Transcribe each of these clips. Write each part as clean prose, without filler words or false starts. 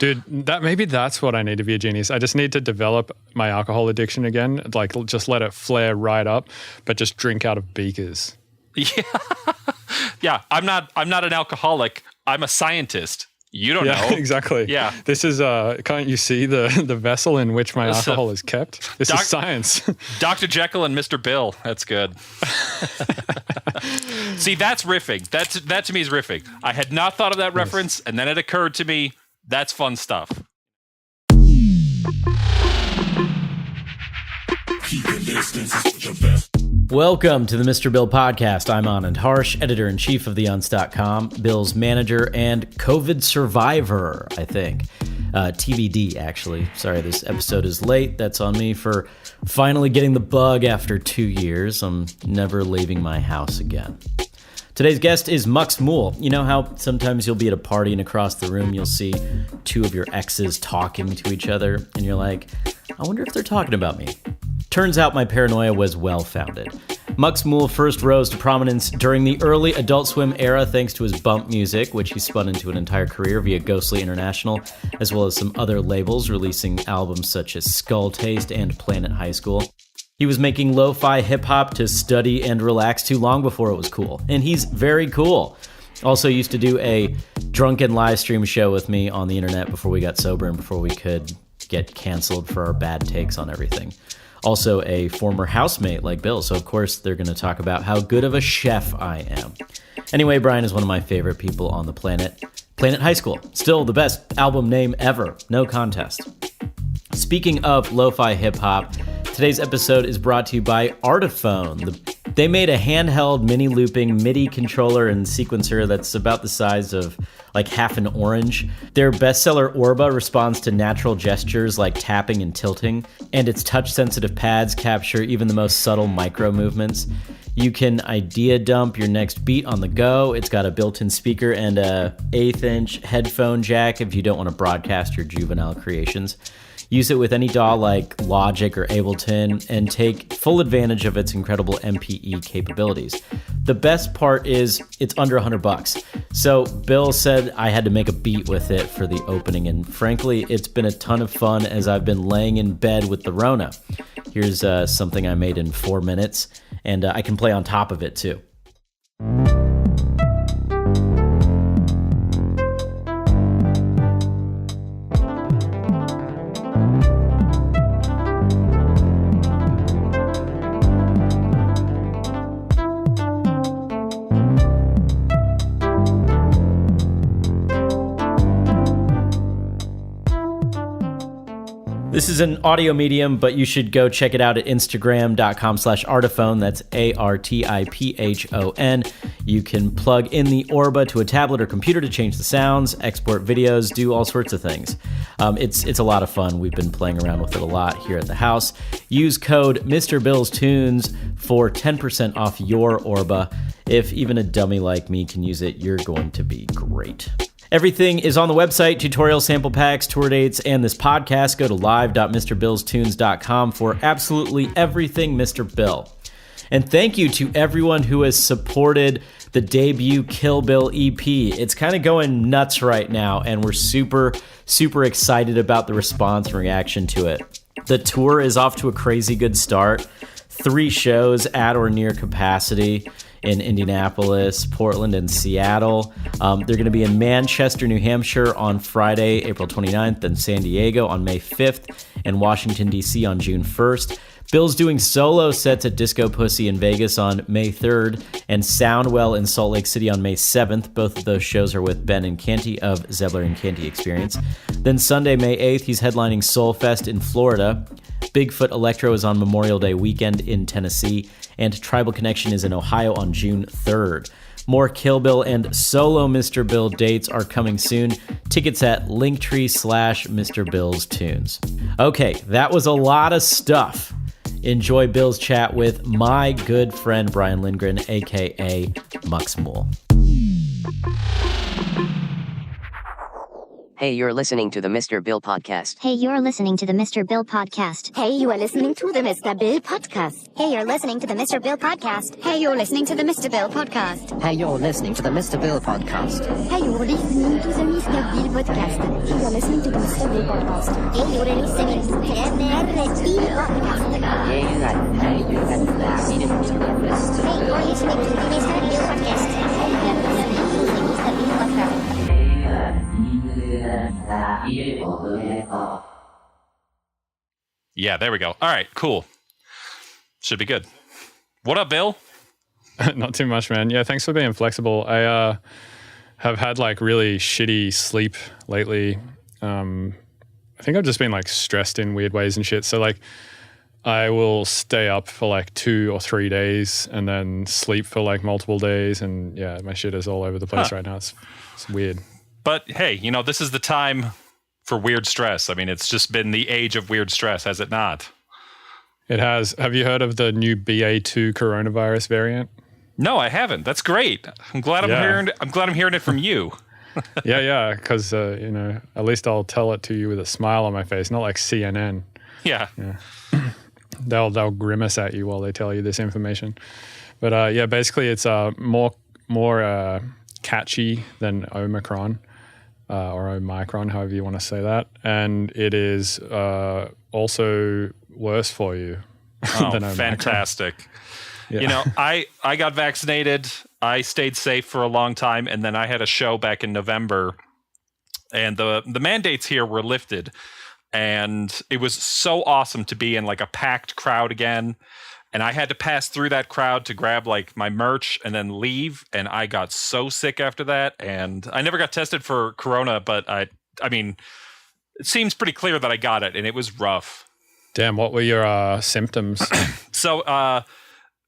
Dude, maybe that's what I need to be a genius. I just need to develop my alcohol addiction again. Like, just let it flare right up, but just drink out of beakers. Yeah. Yeah. I'm not an alcoholic. I'm a scientist. You don't know. Exactly. Yeah. This is, can't you see the vessel in which my alcohol is kept? This is science. Dr. Jekyll and Mr. Bill. That's good. See, that's riffing. That to me is riffing. I had not thought of that reference, and then it occurred to me, that's fun stuff. Welcome to the Mr. Bill Podcast. I'm Anand Harsh, editor-in-chief of TheUns.com, Bill's manager and COVID survivor, I think. TBD, actually. Sorry, this episode is late. That's on me for finally getting the bug after 2 years. I'm never leaving my house again. Today's guest is Mux Mool. You know how sometimes you'll be at a party and across the room you'll see two of your exes talking to each other, and you're like, I wonder if they're talking about me. Turns out my paranoia was well-founded. Mux Mool first rose to prominence during the early Adult Swim era thanks to his bump music, which he spun into an entire career via Ghostly International, as well as some other labels, releasing albums such as Skull Taste and Planet High School. He was making lo-fi hip-hop to study and relax to long before it was cool, and he's very cool. Also used to do a drunken live stream show with me on the internet before we got sober and before we could get canceled for our bad takes on everything. Also a former housemate like Bill, so of course they're going to talk about how good of a chef I am. Anyway, Brian is one of my favorite people on the planet. Planet High School, still the best album name ever, no contest. Speaking of lo-fi hip-hop, today's episode is brought to you by Artiphone. They made a handheld mini-looping MIDI controller and sequencer that's about the size of like half an orange. Their bestseller Orba responds to natural gestures like tapping and tilting, and its touch-sensitive pads capture even the most subtle micro movements. You can idea dump your next beat on the go. It's got a built-in speaker and a 1/8-inch headphone jack if you don't want to broadcast your juvenile creations. Use it with any DAW like Logic or Ableton and take full advantage of its incredible MPE capabilities. The best part is it's under $100. So Bill said I had to make a beat with it for the opening, and frankly, it's been a ton of fun as I've been laying in bed with the Rona. Here's something I made in 4 minutes, and I can play on top of it too. This is an audio medium, but you should go check it out at Instagram.com/Artiphone. That's ARTIPHON. You can plug in the Orba to a tablet or computer to change the sounds, export videos, do all sorts of things. It's a lot of fun. We've been playing around with it a lot here at the house. Use code Mr. Bill's Tunes for 10% off your Orba. If even a dummy like me can use it, you're going to be great. Everything is on the website, tutorial sample packs, tour dates, and this podcast. Go to live.mrbillstunes.com for absolutely everything Mr. Bill. And thank you to everyone who has supported the debut Kill Bill EP. It's kind of going nuts right now, and we're super, super excited about the response and reaction to it. The tour is off to a crazy good start. 3 shows at or near capacity in Indianapolis, Portland, and Seattle. They're going to be in Manchester, New Hampshire on Friday, April 29th, then San Diego on May 5th, and Washington, D.C. on June 1st. Bill's doing solo sets at Disco Pussy in Vegas on May 3rd, and Soundwell in Salt Lake City on May 7th. Both of those shows are with Ben and Canty of Zebler and Canty Experience. Then Sunday, May 8th, he's headlining Soulfest in Florida. Bigfoot Electro is on Memorial Day weekend in Tennessee, and Tribal Connection is in Ohio on June 3rd. More Kill Bill and solo Mr. Bill dates are coming soon. Tickets at Linktree/Mr. Bill's Tunes. Okay, that was a lot of stuff. Enjoy Bill's chat with my good friend Brian Lindgren, aka Mux Mool. Hey, you're listening to the Mr. Bill Podcast. Hey, you're listening to the Mr. Bill Podcast. Hey, you are listening to the Mr. Bill Podcast. Hey, you're listening to the Mr. Bill Podcast. Hey, you're listening to the Mr. Bill Podcast. Hey, you're listening to the Mr. Bill Podcast. Hey, you're listening to the Mr. Bill Podcast. Hey, you're listening to the Mr. Bill Podcast. You're listening to the Mr. Bill Podcast. Hey, you're listening to the Mr. Bill Podcast. You're listening to the Mr. Bill Podcast. Yeah, there we go. All right, cool. Should be good. What up, Bill? Not too much, man. Yeah, thanks for being flexible. I have had like really shitty sleep lately. I think I've just been like stressed in weird ways and shit. So like I will stay up for like 2 or 3 days and then sleep for like multiple days. And yeah, my shit is all over the place right now. It's weird. But hey, you know, this is the time for weird stress. I mean, it's just been the age of weird stress, has it not? It has. Have you heard of the new BA2 coronavirus variant? No, I haven't. That's great. I'm glad I'm hearing it from you. Yeah, because you know, at least I'll tell it to you with a smile on my face, not like CNN. Yeah. They'll grimace at you while they tell you this information. But yeah, basically it's more catchy than Omicron or Omicron, however you want to say that, and it is also worse for you than Omicron. Fantastic. Yeah. You know, I got vaccinated. I stayed safe for a long time, and then I had a show back in November, and the mandates here were lifted, and it was so awesome to be in like a packed crowd again. And I had to pass through that crowd to grab like my merch and then leave, and I got so sick after that. And I never got tested for corona, but I mean, it seems pretty clear that I got it, and it was rough. Damn, what were your symptoms? So,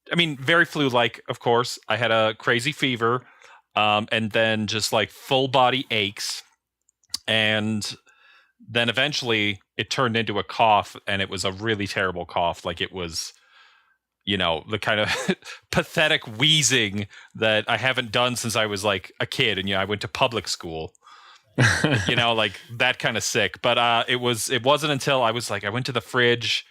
I mean, very flu-like, of course. I had a crazy fever, and then just like full body aches. And then eventually it turned into a cough, and it was a really terrible cough. Like it was, you know, the kind of pathetic wheezing that I haven't done since I was like a kid. And, you know, I went to public school, you know, like that kind of sick. But it wasn't until I went to the fridge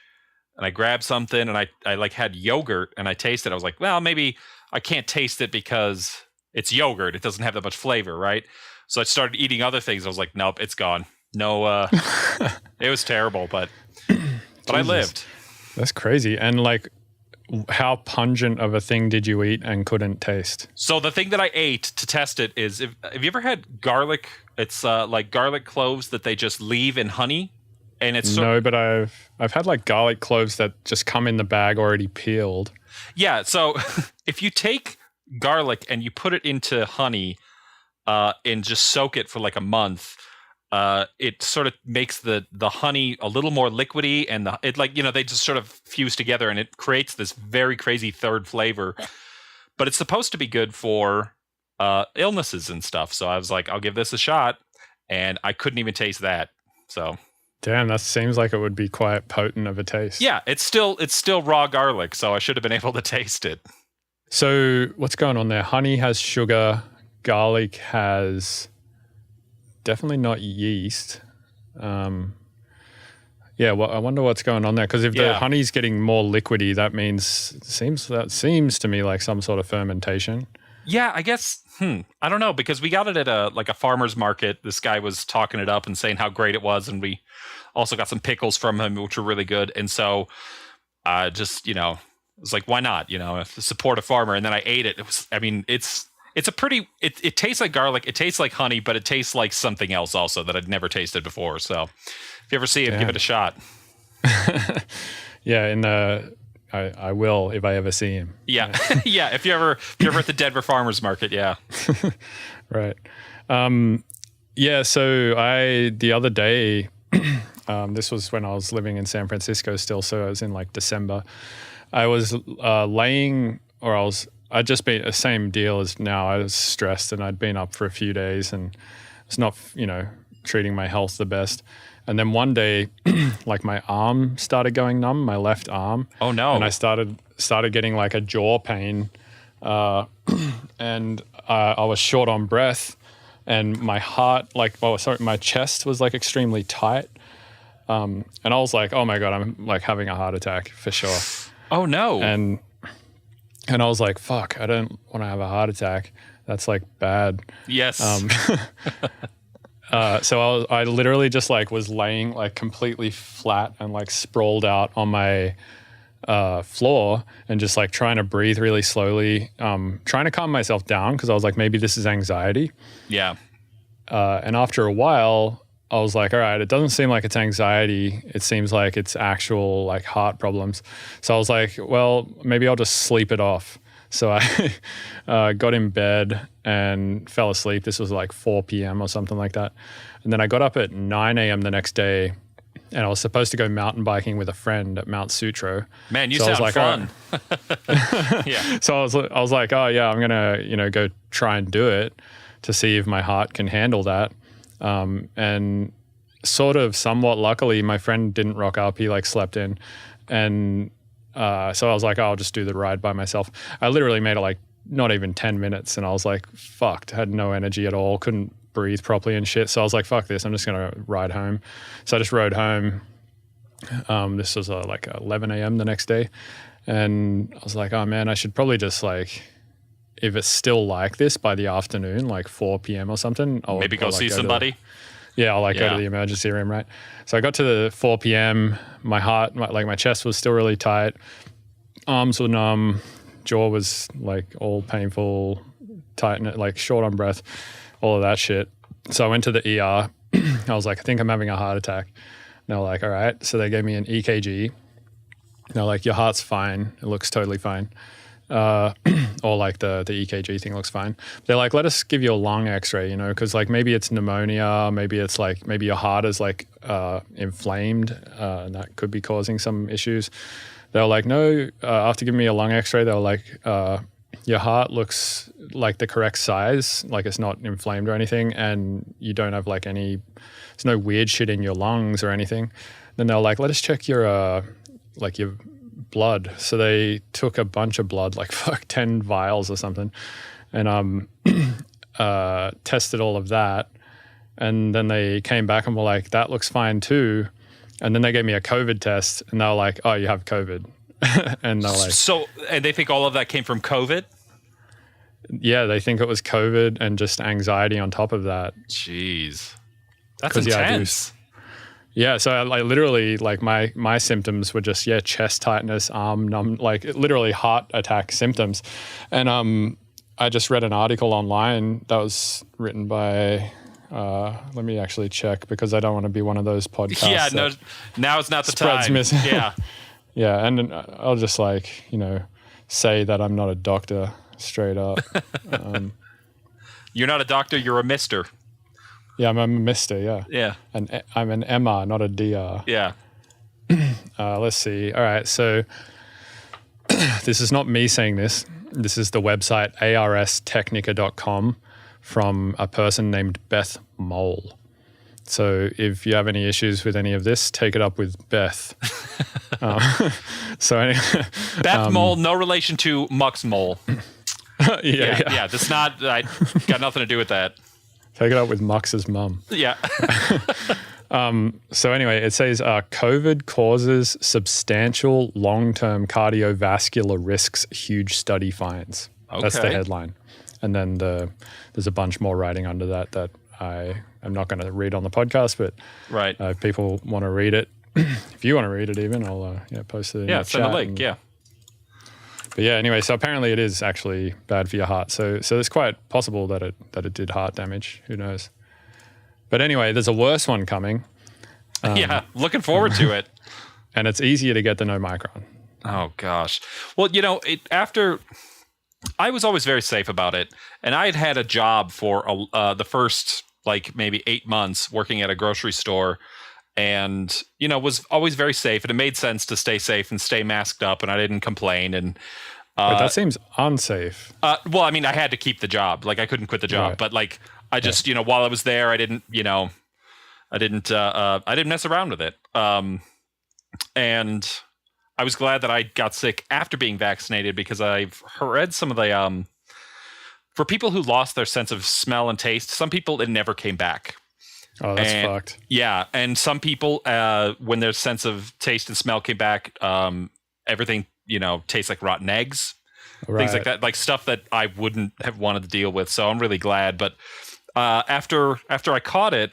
and I grabbed something, and I like had yogurt, and I tasted it. I was like, well, maybe I can't taste it because it's yogurt. It doesn't have that much flavor, right? So I started eating other things. I was like, nope, it's gone. No, it was terrible, but I lived. That's crazy. And like, how pungent of a thing did you eat and couldn't taste? So the thing that I ate to test it is, have you ever had garlic? It's like garlic cloves that they just leave in honey. And it's no, but I've had like garlic cloves that just come in the bag already peeled. Yeah, so if you take garlic and you put it into honey and just soak it for like a month, it sort of makes the honey a little more liquidy, and it like, you know, they just sort of fuse together, and it creates this very crazy third flavor. But it's supposed to be good for illnesses and stuff. So I was like, I'll give this a shot, and I couldn't even taste that. So. Damn, that seems like it would be quite potent of a taste. Yeah, it's still raw garlic, so I should have been able to taste it. So what's going on there? Honey has sugar. Garlic has definitely not yeast. Yeah, well, I wonder what's going on there, because if the honey's getting more liquidy, that seems to me like some sort of fermentation. Yeah, I guess. I don't know, because we got it at a farmer's market. This guy was talking it up and saying how great it was, and we also got some pickles from him, which were really good. And so, just, you know, it was like, why not? You know, support a farmer. And then I ate it. It was, I mean, it's a pretty. It tastes like garlic. It tastes like honey, but it tastes like something else also that I'd never tasted before. So, if you ever see it, give it a shot. Yeah, I will if I ever see him. Yeah. Yeah. If you're ever at the Denver Farmers Market, yeah. Right. Yeah. So the other day, this was when I was living in San Francisco still. So it was in like December. I was I'd just been the same deal as now. I was stressed, and I'd been up for a few days, and it's not, you know, treating my health the best. And then one day, like my arm started going numb, my left arm. Oh no! And I started getting like a jaw pain, and I was short on breath, and my heart, my chest was like extremely tight. And I was like, oh my God, I'm like having a heart attack for sure. Oh no! And I was like, fuck, I don't want to have a heart attack. That's like bad. Yes. So I literally just like was laying like completely flat and like sprawled out on my floor and just like trying to breathe really slowly, trying to calm myself down because I was like, maybe this is anxiety. Yeah. And after a while, I was like, all right, it doesn't seem like it's anxiety. It seems like it's actual like heart problems. So I was like, well, maybe I'll just sleep it off. So I got in bed and fell asleep. This was like 4 p.m. or something like that. And then I got up at 9 a.m. the next day, and I was supposed to go mountain biking with a friend at Mount Sutro. Man, you so sound I was like, fun. Yeah. So I was like, oh yeah, I'm gonna go try and do it to see if my heart can handle that. And sort of somewhat luckily, my friend didn't rock up. He like slept in, and so I was like, oh, I'll just do the ride by myself. I literally made it like not even 10 minutes, and I was like, fucked. Had no energy at all. Couldn't breathe properly and shit. So I was like, fuck this. I'm just gonna ride home. So I just rode home. This was like 11 a.m. the next day, and I was like, oh man, I should probably just like, if it's still like this by the afternoon, like 4 p.m. or something, I'll Maybe like, see somebody. I'll like go to the emergency room, right? So I got to the 4 p.m. My heart, my chest was still really tight. Arms were numb. Jaw was like all painful, tight, like short on breath, all of that shit. So I went to the ER. I was like, I think I'm having a heart attack. And they were like, all right. So they gave me an EKG. They're like, your heart's fine. It looks totally fine. Or like the EKG thing looks fine. They're like, let us give you a lung x-ray, because like maybe it's pneumonia, maybe it's like, maybe your heart is like inflamed, and that could be causing some issues. They were like, no, after giving me a lung x-ray, they were like, your heart looks like the correct size, like it's not inflamed or anything, and you don't have like there's no weird shit in your lungs or anything. Then they were like, let us check your blood. So they took a bunch of blood, like 10 vials or something, and tested all of that. And then they came back and were like, that looks fine too. And then they gave me a COVID test, and they were like, oh, you have COVID. And they're like, so, and they think all of that came from COVID? Yeah, they think it was COVID and just anxiety on top of that. Jeez. That's 'Cause, intense. Yeah, so I literally, like my symptoms were just, chest tightness, arm numb, like literally heart attack symptoms. And I just read an article online that was written by, let me actually check because I don't want to be one of those podcasts. Yeah, no, now is not the time. Yeah. Yeah, and I'll just like, say that I'm not a doctor straight up. You're not a doctor, you're a mister. Yeah, I'm a mister, yeah. Yeah. And I'm an MR, not a DR. Yeah. Let's see. All right, so this is not me saying this. This is the website arstechnica.com from a person named Beth Mole. So if you have any issues with any of this, take it up with Beth. So anyway, Beth Mole, no relation to Mux Mool. Yeah. That's not. I got nothing to do with that. Take it up with Mux's mum. Yeah. So anyway, it says COVID causes substantial long-term cardiovascular risks. Huge study finds. Okay. That's the headline, and then there's a bunch more writing under that I am not going to read on the podcast, but right. If people want to read it, if you want to read it, even I'll post it. In the send chat a link. But yeah, anyway, so apparently it is actually bad for your heart. So it's quite possible that it did heart damage. Who knows? But anyway, there's a worse one coming. Looking forward to it. And it's easier to get than Omicron. Oh gosh. Well, after I was always very safe about it, and I had a job for the first like maybe 8 months working at a grocery store. And, was always very safe, and it made sense to stay safe and stay masked up, and I didn't complain. And but that seems unsafe. Well, I mean, I had to keep the job. Like, I couldn't quit the job. Right. But like, I just, while I was there, I didn't mess around with it. And I was glad that I got sick after being vaccinated, because I've read some of the for people who lost their sense of smell and taste, some people, it never came back. Oh, that's fucked. Yeah, and some people, when their sense of taste and smell came back, everything, tastes like rotten eggs, things like that, like stuff that I wouldn't have wanted to deal with. So I'm really glad. But after I caught it,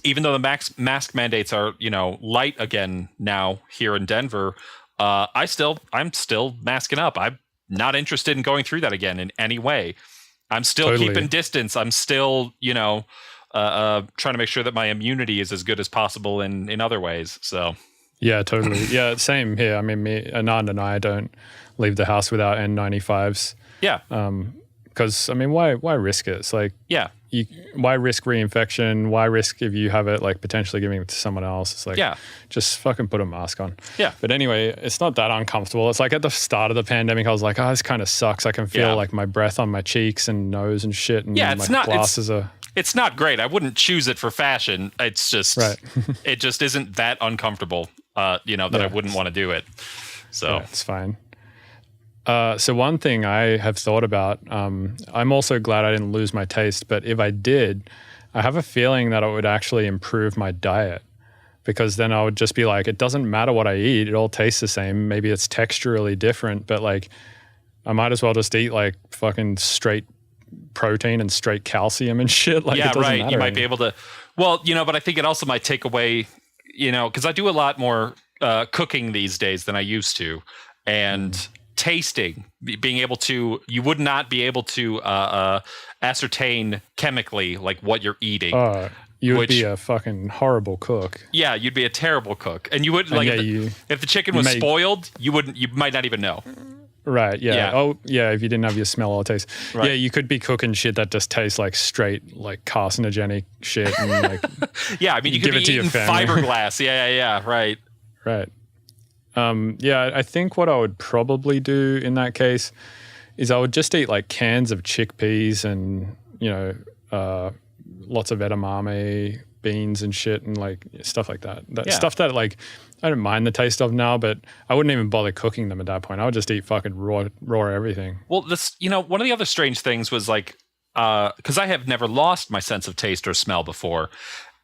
even though the mask mandates are, light again now here in Denver, I'm still masking up. I'm not interested in going through that again in any way. I'm still keeping distance. I'm still, trying to make sure that my immunity is as good as possible in other ways. So. Yeah, totally. Yeah, same here. I mean, Anand and I don't leave the house without N95s. Yeah. Because, I mean, why risk it? It's like, yeah. Why risk reinfection? Why risk if you have it, like, potentially giving it to someone else? It's like, just fucking put a mask on. Yeah. But anyway, it's not that uncomfortable. It's like at the start of the pandemic, I was like, oh, this kind of sucks. I can feel like my breath on my cheeks and nose and shit. And my glasses are... It's not great. I wouldn't choose it for fashion. It's just, right. It just isn't that uncomfortable, that I wouldn't want to do it. So it's fine. So one thing I have thought about, I'm also glad I didn't lose my taste, but if I did, I have a feeling that it would actually improve my diet, because then I would just be like, it doesn't matter what I eat. It all tastes the same. Maybe it's texturally different, but like I might as well just eat like fucking straight protein and straight calcium and shit. Like, it doesn't matter. You might be able to, but I think it also might take away, because I do a lot more cooking these days than I used to, and tasting, being able to, you would not be able to ascertain chemically like what you're eating. You would be a fucking horrible cook. Yeah, you'd be a terrible cook, and you wouldn't if the chicken was spoiled, you might not even know. Right. Yeah. Oh, yeah. If you didn't have your smell or taste, right. Yeah, you could be cooking shit that just tastes like straight, like carcinogenic shit, and like yeah. I mean, you could be eating fiberglass. Yeah. Right. Right. Yeah. I think what I would probably do in that case is I would just eat like cans of chickpeas and lots of edamame beans and shit and like stuff like that. Stuff that like I don't mind the taste of now, but I wouldn't even bother cooking them at that point. I would just eat fucking raw everything. Well, this, one of the other strange things was like, because I have never lost my sense of taste or smell before.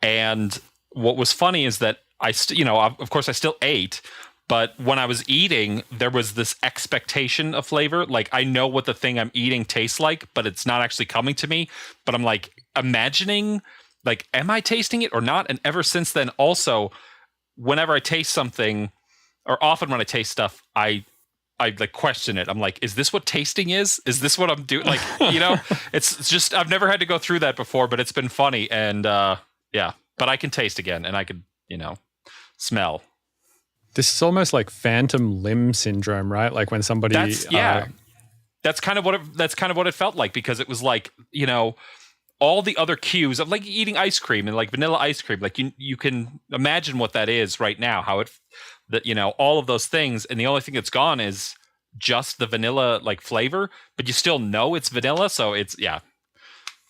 And what was funny is that of course I still ate, but when I was eating, there was this expectation of flavor. Like, I know what the thing I'm eating tastes like, but it's not actually coming to me. But I'm like imagining, like, am I tasting it or not? And ever since then, also, whenever I taste something, or often when I taste stuff, I like question it. I'm like, is this what tasting is? Is this what I'm doing? Like, it's just, I've never had to go through that before, but it's been funny. And but I can taste again, and I could, smell. This is almost like phantom limb syndrome, right? Like when somebody... That's kind of what it felt like, because it was like, all the other cues of like eating ice cream and like vanilla ice cream, like you can imagine what that is right now, how all of those things. And the only thing that's gone is just the vanilla like flavor, but you still know it's vanilla. So it's,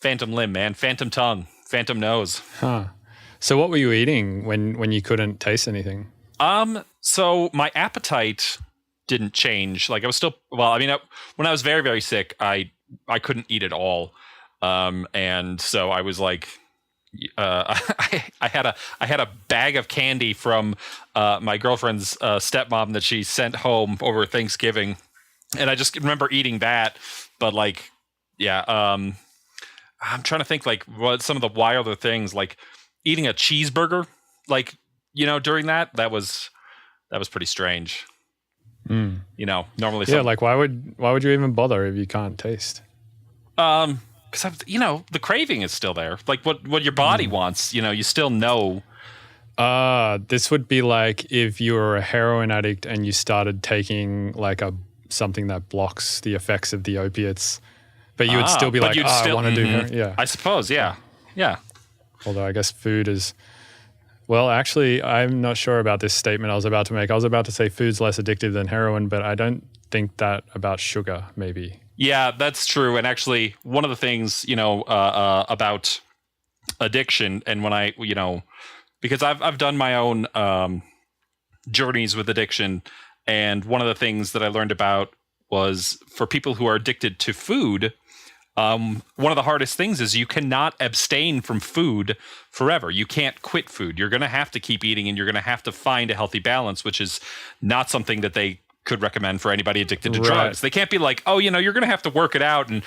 phantom limb, man, phantom tongue, phantom nose. Huh. So what were you eating when you couldn't taste anything? So my appetite didn't change. Like I was still, when I was very, very sick, I couldn't eat at all. And so I was like, I had a bag of candy from my girlfriend's stepmom that she sent home over Thanksgiving, and I just remember eating that. But like, I'm trying to think like what some of the wilder things, like eating a cheeseburger, like during that was pretty strange. Normally, like why would you even bother if you can't taste? Because the craving is still there. Like what your body wants, you still know. This would be like if you were a heroin addict and you started taking like something that blocks the effects of the opiates, but you would still be like, I want to do heroin. Yeah, I suppose. Yeah. Although I guess food is. Well, actually, I'm not sure about this statement I was about to make. I was about to say food's less addictive than heroin, but I don't think that about sugar. Maybe. Yeah, that's true. And actually, one of the things, about addiction, and when I, because I've done my own journeys with addiction, and one of the things that I learned about was for people who are addicted to food, one of the hardest things is you cannot abstain from food forever. You can't quit food. You're going to have to keep eating, and you're going to have to find a healthy balance, which is not something that they could recommend for anybody addicted to Right. drugs. They can't be like, oh, you're going to have to work it out and,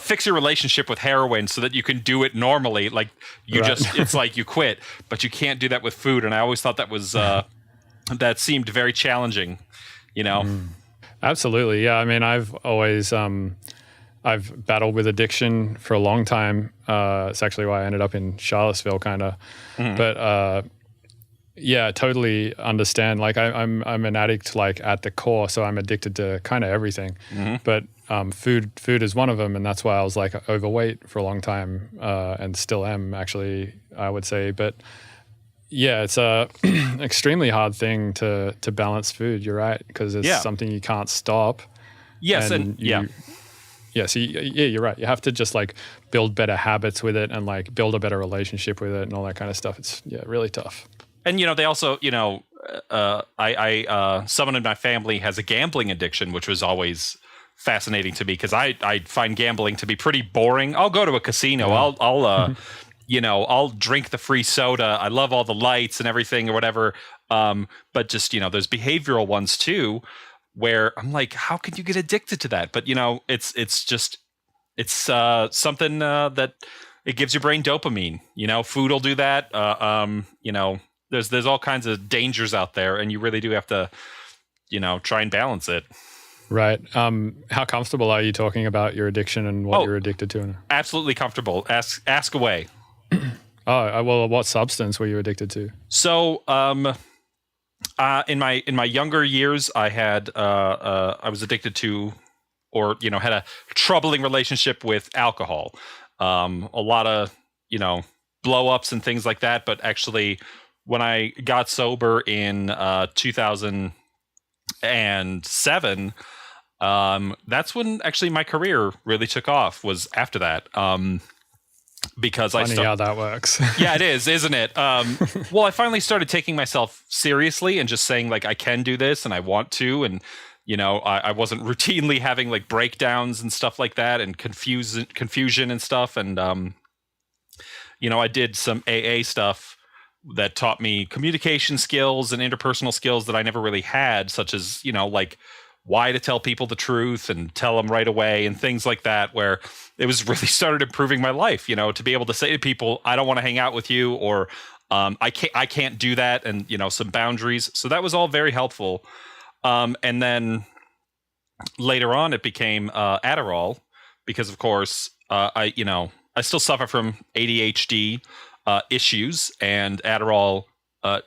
fix your relationship with heroin so that you can do it normally. Like you Right. it's like you quit, but you can't do that with food. And I always thought that was, that seemed very challenging, Absolutely. Yeah. I mean, I've always, I've battled with addiction for a long time. It's actually why I ended up in Charlottesville, kind of. But yeah, totally understand. Like I'm an addict, like at the core, so I'm addicted to kind of everything. But food is one of them, and that's why I was like overweight for a long time, and still am actually, I would say. But yeah, it's a extremely hard thing to balance food. You're right, because it's something you can't stop. Yes, Yeah, so you're right. You have to just like build better habits with it and like build a better relationship with it and all that kind of stuff. It's really tough. And they also, someone in my family has a gambling addiction, which was always fascinating to me because I find gambling to be pretty boring. I'll go to a casino. I'll drink the free soda. I love all the lights and everything or whatever. But just there's behavioral ones too, where I'm like, how can you get addicted to that? But it's something that it gives your brain dopamine. Food will do that. There's all kinds of dangers out there, and you really do have to, try and balance it. Right. How comfortable are you talking about your addiction and what you're addicted to? Absolutely comfortable. Ask away. Well, what substance were you addicted to? So, in my younger years, I had I was addicted to, or had a troubling relationship with alcohol. A lot of blow ups and things like that. But actually, when I got sober in 2007, that's when actually my career really took off. Was after that. Because Funny how that works. Yeah, it is, isn't it? Well, I finally started taking myself seriously and just saying like I can do this and I want to, and I wasn't routinely having like breakdowns and stuff like that and confusion and stuff, and I did some AA stuff that taught me communication skills and interpersonal skills that I never really had, such as like why to tell people the truth and tell them right away and things like that, where it was really started improving my life, to be able to say to people, I don't want to hang out with you, or I can't do that. And, some boundaries. So that was all very helpful. And then later on it became Adderall because of course, I still suffer from ADHD issues, and Adderall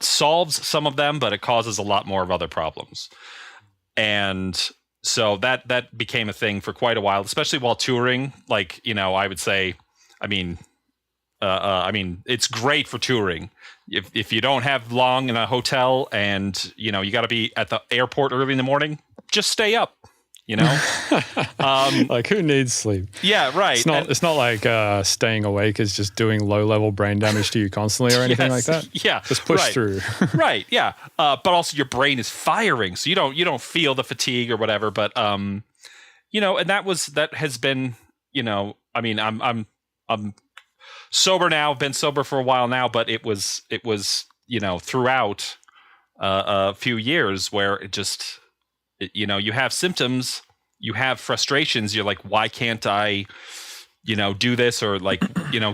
solves some of them, but it causes a lot more of other problems. And so that became a thing for quite a while, especially while touring. Like, I would say, I mean, it's great for touring. If you don't have long in a hotel and, you got to be at the airport early in the morning, just stay up, Like who needs sleep? Yeah, right. It's not like staying awake is just doing low level brain damage to you constantly or anything like that. Yeah, just push through. Right. Yeah. But also your brain is firing, so you don't feel the fatigue or whatever. But and that has been I'm sober now. I've been sober for a while now, but it was throughout a few years where it just. You have symptoms, you have frustrations. You're like, why can't I, do this? Or like,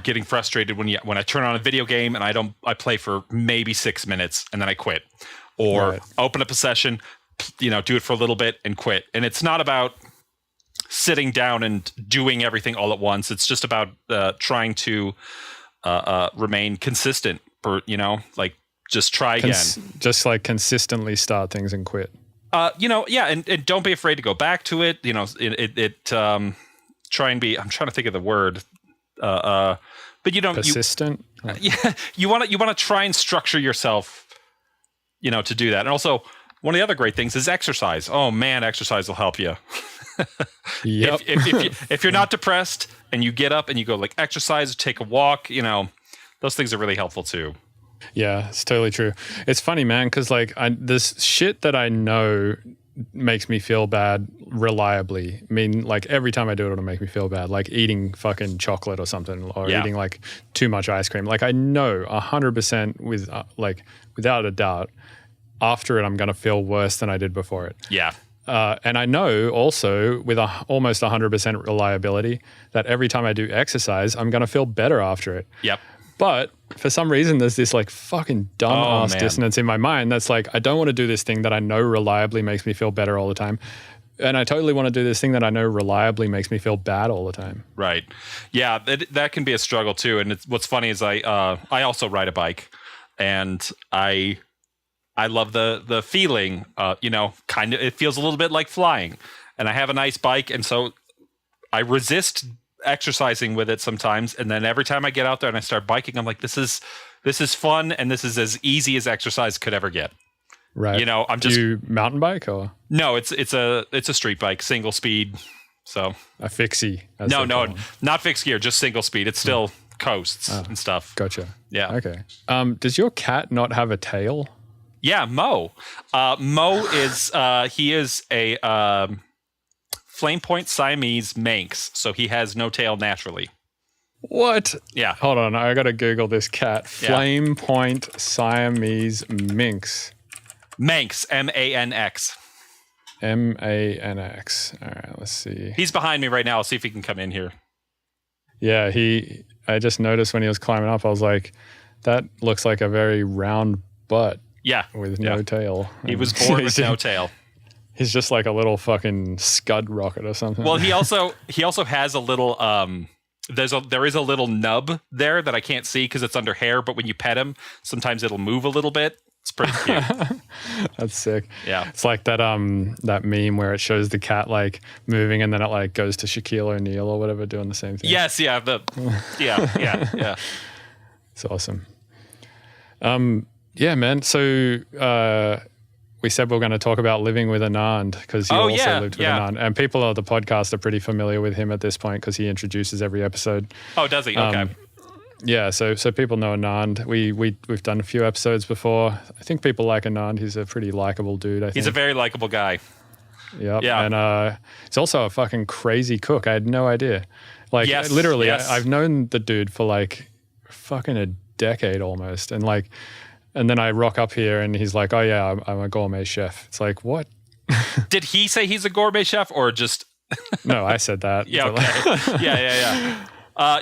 getting frustrated when I turn on a video game and I play for maybe 6 minutes and then I quit, or open up a session, do it for a little bit and quit. And it's not about sitting down and doing everything all at once. It's just about trying to remain consistent. Like just try again. Just like consistently start things and quit. And don't be afraid to go back to it. Try and be. I'm trying to think of the word. But persistent. You want to try and structure yourself. To do that, and also one of the other great things is exercise. Oh man, exercise will help you. Yep. if you're not depressed and you get up and you go like exercise, take a walk. Those things are really helpful too. Yeah, it's totally true. It's funny, man, because like this shit that I know makes me feel bad reliably. I mean, like every time I do it, it'll make me feel bad. Like eating fucking chocolate or something, or eating like too much ice cream. Like I know 100% with without a doubt, after it, I'm going to feel worse than I did before it. Yeah. And I know also with almost 100% reliability that every time I do exercise, I'm going to feel better after it. Yep. But for some reason, there's this like fucking dumb-ass dissonance in my mind that's like, I don't want to do this thing that I know reliably makes me feel better all the time. And I totally want to do this thing that I know reliably makes me feel bad all the time. Right. Yeah, that can be a struggle too. And what's funny is I also ride a bike, and I love the feeling. Kind of, it feels a little bit like flying. And I have a nice bike, and so I resist exercising with it sometimes. And then every time I get out there and I start biking, I'm like, this is fun, and this is as easy as exercise could ever get. Right. I'm just. Do you mountain bike or? No, it's a street bike, single speed. So a fixie. No, not fixed gear, just single speed. It still coasts and stuff. Gotcha. Yeah. Okay. Does your cat not have a tail? Yeah, Mo. Mo is he is a flame point Siamese Manx, so he has no tail naturally. What? Yeah. Hold on, I gotta Google this cat. Yeah. Flame point Siamese Minx. Manx, M-A-N-X. M-A-N-X. All right, let's see. He's behind me right now. I'll see if he can come in here. Yeah, I just noticed when he was climbing up, I was like, that looks like a very round butt. Yeah. With no tail. He was born with no tail. He's just like a little fucking scud rocket or something. Well, he also has a little there is a little nub there that I can't see because it's under hair, but when you pet him, sometimes it'll move a little bit. It's pretty cute. That's sick. Yeah. It's like that that meme where it shows the cat like moving and then it like goes to Shaquille O'Neal or whatever doing the same thing. Yes, yeah. Yeah. It's awesome. Yeah, man. So we said we are going to talk about living with Anand because you also lived with Anand. And people on the podcast are pretty familiar with him at this point because he introduces every episode. Oh, does he? Okay. Yeah, so people know Anand. We've done a few episodes before. I think people like Anand. He's a pretty likable dude, I think. He's a very likable guy. Yep. Yeah. And he's also a fucking crazy cook. I had no idea. Like, literally, yes. I've known the dude for like fucking a decade almost. And then I rock up here and he's like, oh yeah, I'm a gourmet chef. It's like, what? Did he say he's a gourmet chef or just... No, I said that. Yeah, okay. Yeah.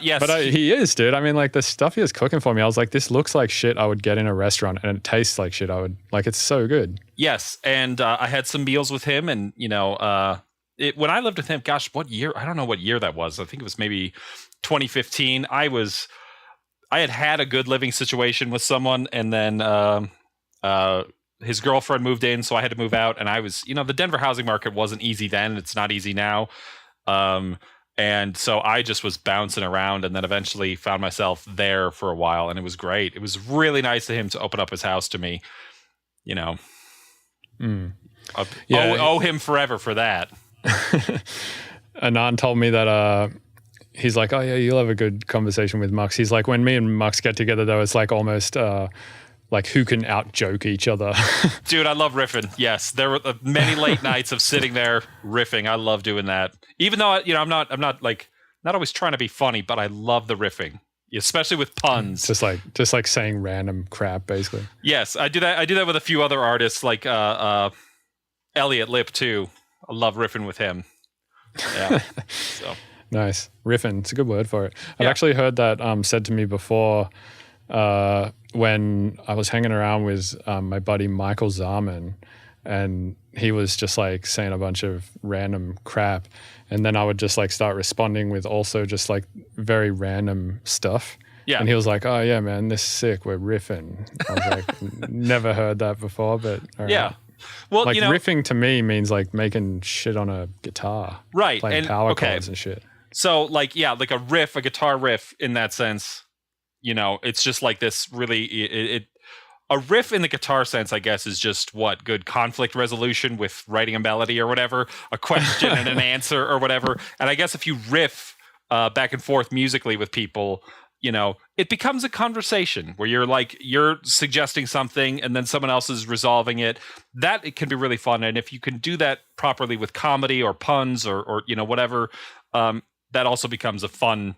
Yes. But he is, dude. I mean, like the stuff he was cooking for me, I was like, this looks like shit I would get in a restaurant and it tastes like shit it's so good. Yes. And I had some meals with him and, when I lived with him, gosh, what year? I don't know what year that was. I think it was maybe 2015. I had a good living situation with someone and then his girlfriend moved in, so I had to move out. And I was, the Denver housing market wasn't easy then. It's not easy now. And so I just was bouncing around and then eventually found myself there for a while. And it was great. It was really nice of him to open up his house to me, owe him forever for that. Anand told me that he's like, oh yeah, you'll have a good conversation with Mux. He's like, when me and Mux get together though, it's like almost like who can out joke each other. Dude, I love riffing. Yes, there were many late nights of sitting there riffing. I love doing that. Even though I'm not like not always trying to be funny, but I love the riffing, especially with puns. Just like saying random crap, basically. Yes, I do that. I do that with a few other artists, like Elliot Lip too. I love riffing with him. Yeah. So nice. Riffing. It's a good word for it. I've actually heard that said to me before when I was hanging around with my buddy Michael Zarman, and he was just like saying a bunch of random crap. And then I would just like start responding with also just like very random stuff. Yeah. And he was like, oh yeah, man, this is sick. We're riffing. I was like, never heard that before, but all right. Yeah. Well, like riffing to me means like making shit on a guitar. Right. Playing and, power chords and shit. So like, like a riff, a guitar riff in that sense, it's just like this really, a riff in the guitar sense, I guess, is just good conflict resolution with writing a melody or whatever, a question and an answer or whatever. And I guess if you riff back and forth musically with people, it becomes a conversation where you're suggesting something and then someone else is resolving it. That it can be really fun. And if you can do that properly with comedy or puns or whatever, that also becomes a fun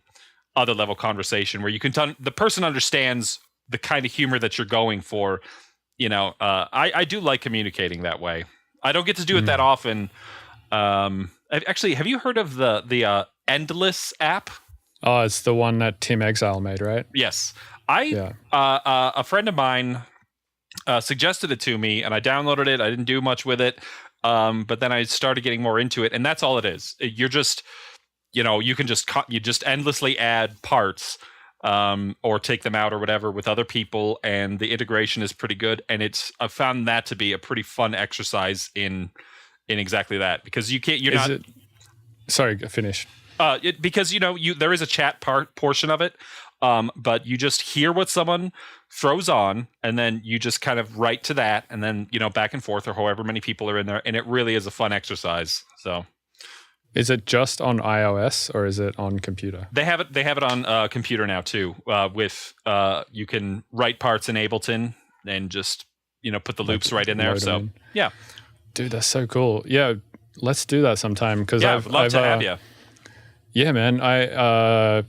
other level conversation where you can the person understands the kind of humor that you're going for, I do like communicating that way. I don't get to do it that often. Actually, have you heard of the Endless app? Oh, it's the one that Tim Exile made, right? Yes. A friend of mine suggested it to me, and I downloaded it. I didn't do much with it, but then I started getting more into it, and that's all it is. You're just, you can just endlessly add parts, or take them out or whatever with other people, and the integration is pretty good. And I've found that to be a pretty fun exercise in exactly that, because you can't. Sorry, finish. Because there is a chat portion of it, but you just hear what someone throws on, and then you just kind of write to that, and then back and forth, or however many people are in there, and it really is a fun exercise. So, is it just on iOS or is it on computer? They have it on computer now too. With you can write parts in Ableton and just put the loops right in there. So yeah, dude, that's so cool. Yeah, let's do that sometime, because I'd love to have you. Yeah, man. I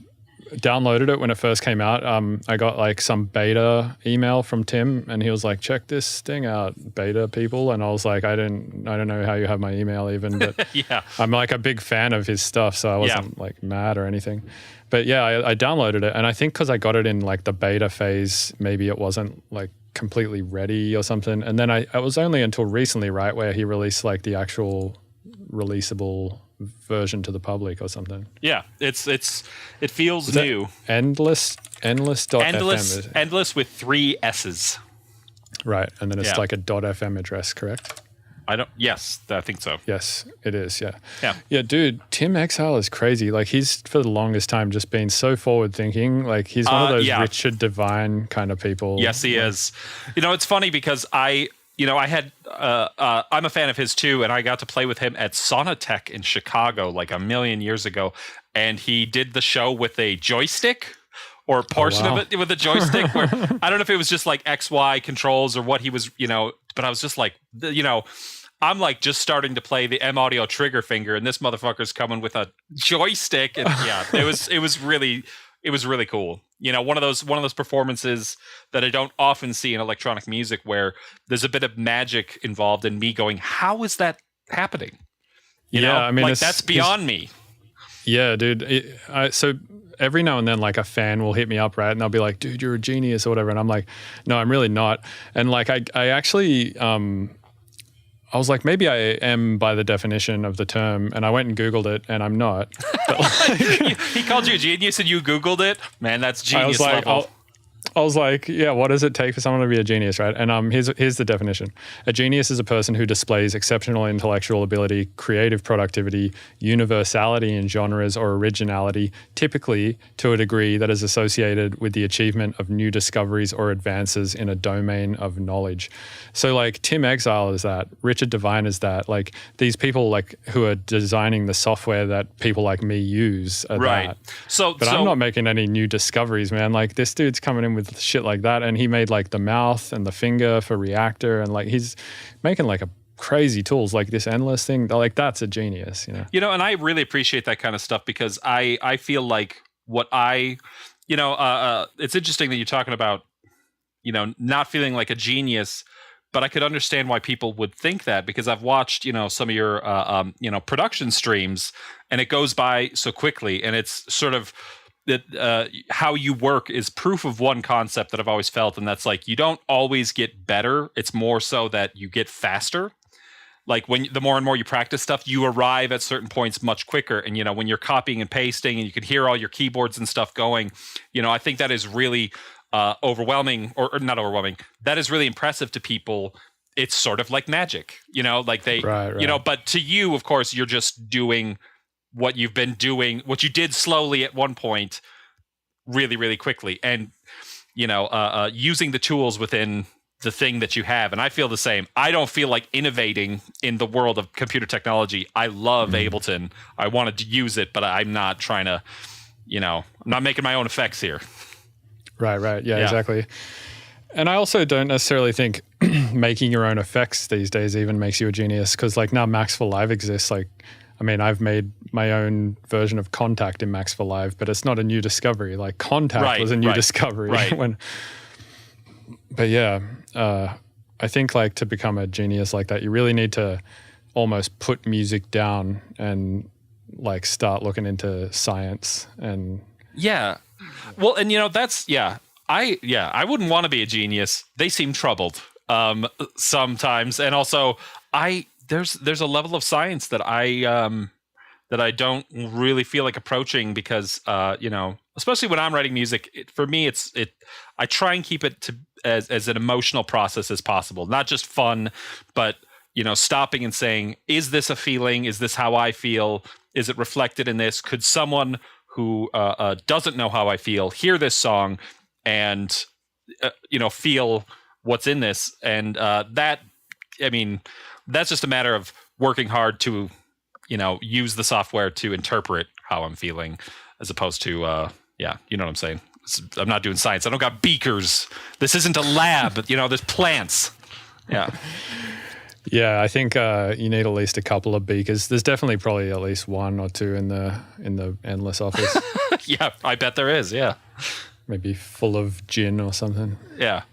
downloaded it when it first came out. I got like some beta email from Tim, and he was like, "Check this thing out, beta people." And I was like, I don't know how you have my email even, but yeah, I'm like a big fan of his stuff, so I wasn't like mad or anything. But yeah, I downloaded it, and I think because I got it in like the beta phase, maybe it wasn't like completely ready or something. And then it was only until recently, right, where he released like the actual releasable version to the public or something. Yeah, it feels new. Endless.fm. Endless with 3 S's. Right, and then it's like a .fm address, correct? Yes, I think so. Yes, it is, yeah. Yeah, dude, Tim Exile is crazy. Like, he's for the longest time just been so forward thinking. Like, he's one of those Richard Devine kind of people. Yes, he is. It's funny because I'm a fan of his too, and I got to play with him at Sonatech in Chicago like a million years ago, and he did the show with a joystick, or a portion of it with a joystick, where I don't know if it was just like XY controls or what he was, but I was just like, I'm like just starting to play the M Audio trigger finger, and this motherfucker's coming with a joystick, and it was really cool. One of those performances that I don't often see in electronic music, where there's a bit of magic involved in me going, how is that happening? I mean, like, that's beyond me. Yeah, dude. So every now and then, like, a fan will hit me up, right? And they'll be like, dude, you're a genius or whatever. And I'm like, no, I'm really not. And like, I actually, I was like, maybe I am by the definition of the term, and I went and Googled it, and I'm not. But like, he called you a genius, and you Googled it? Man, that's genius level. I was like, yeah, what does it take for someone to be a genius, right? And here's the definition. A genius is a person who displays exceptional intellectual ability, creative productivity, universality in genres, or originality, typically to a degree that is associated with the achievement of new discoveries or advances in a domain of knowledge. So like Tim Exile is that, Richard Devine is that, like these people like who are designing the software that people like me use are that. But I'm not making any new discoveries, man. Like this dude's coming in with shit like that, and he made like the mouth and the finger for Reactor, and like he's making like a crazy tools like this Endless thing. Like that's a genius, And I really appreciate that kind of stuff, because I feel like it's interesting that you're talking about not feeling like a genius, but I could understand why people would think that, because I've watched some of your production streams, and it goes by so quickly, and it's sort of that how you work is proof of one concept that I've always felt, and that's like you don't always get better. It's more so that you get faster. Like the more and more you practice stuff, you arrive at certain points much quicker. And when you're copying and pasting, and you can hear all your keyboards and stuff going, I think that is really overwhelming, or not overwhelming. That is really impressive to people. It's sort of like magic, like they, right. But to you, of course, you're just doing what you've been doing, what you did slowly at one point, really, really quickly, and using the tools within the thing that you have. And I feel the same. I don't feel like innovating in the world of computer technology. I love Ableton. I wanted to use it, but I'm not trying to, I'm not making my own effects here. Right. Yeah, exactly. And I also don't necessarily think making your own effects these days even makes you a genius, because like now Max for Live exists. Like, I mean, I've made my own version of Contact in Max for Live, but it's not a new discovery. Like Contact was a new discovery. Right. But yeah, I think like to become a genius like that, you really need to almost put music down and like start looking into science and Yeah. Well, and that's I wouldn't want to be a genius. They seem troubled sometimes, and also there's a level of science that I don't really feel like approaching because especially when I'm writing music, for me I try and keep it to as an emotional process as possible, not just fun, but stopping and saying, is this a feeling? Is this how I feel? Is it reflected in this? Could someone who doesn't know how I feel hear this song and feel what's in this? And that's just a matter of working hard to use the software to interpret how I'm feeling, as opposed to you know what I'm saying. I'm not doing science. I don't got beakers. This isn't a lab. There's plants. Yeah. Yeah, I think you need at least a couple of beakers. There's definitely probably at least one or two in the endless office. Yeah, I bet there is. Yeah, maybe full of gin or something. Yeah,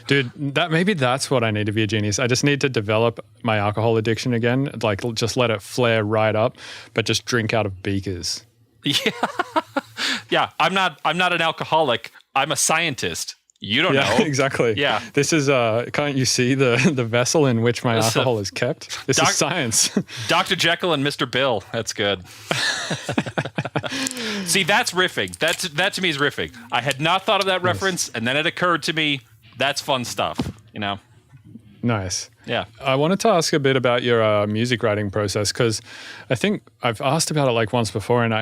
dude, that's what I need to be a genius. I just need to develop my alcohol addiction again. Like, just let it flare right up, but just drink out of beakers. Yeah, yeah. I'm not an alcoholic. I'm a scientist. You don't know. Exactly. Yeah. This is, can't you see the vessel in which my alcohol is kept? This is science. Dr. Jekyll and Mr. Bill. That's good. See, that's riffing. That to me is riffing. I had not thought of that reference, and then it occurred to me. That's fun stuff, Nice. Yeah. I wanted to ask a bit about your music writing process, because I think I've asked about it like once before, and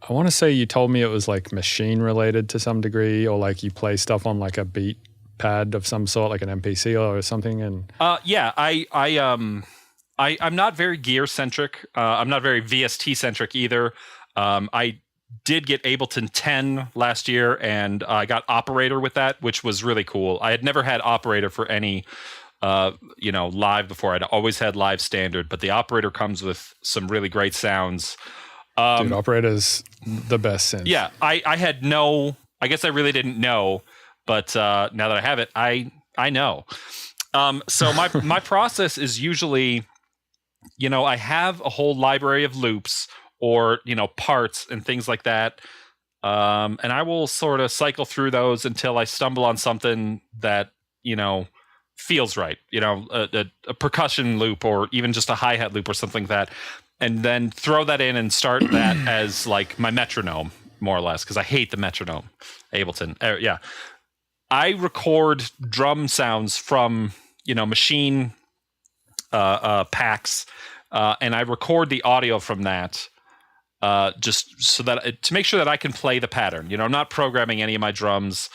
I want to say you told me it was like machine related to some degree, or like you play stuff on like a beat pad of some sort, like an MPC or something. And yeah, I'm not very gear centric. I'm not very VST centric either. I did get Ableton 10 last year, and I got Operator with that, which was really cool. I had never had Operator for any live before. I'd always had Live Standard, but the Operator comes with some really great sounds. Dude, Operator's the best synth. Yeah, I guess I really didn't know, but now that I have it, I know. So my process is usually, I have a whole library of loops or, parts and things like that. And I will sort of cycle through those until I stumble on something that, feels right, a percussion loop or even just a hi-hat loop or something like that. And then throw that in and start that as like my metronome, more or less, because I hate the metronome, Ableton. Yeah. I record drum sounds from, machine packs, and I record the audio from that just so that to make sure that I can play the pattern. I'm not programming any of my drums,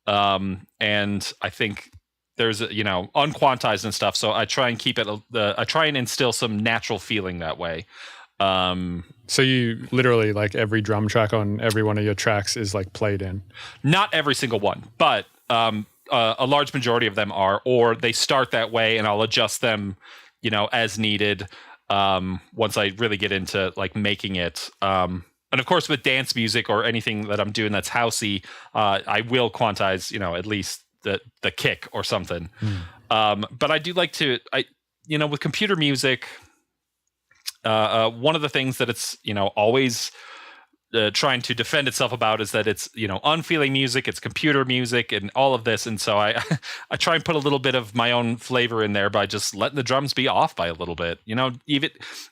and I think there's unquantized and stuff, so I try and keep it. I try and instill some natural feeling that way. So you literally, like, every drum track on every one of your tracks is like played in? Not every single one, but a large majority of them are, or they start that way, and I'll adjust them, as needed. Once I really get into like making it. And of course, with dance music or anything that I'm doing that's housey, I will quantize, at least the kick or something. But I do like to, with computer music, one of the things that it's, always trying to defend itself about is that it's, unfeeling music, it's computer music and all of this. And so I try and put a little bit of my own flavor in there by just letting the drums be off by a little bit,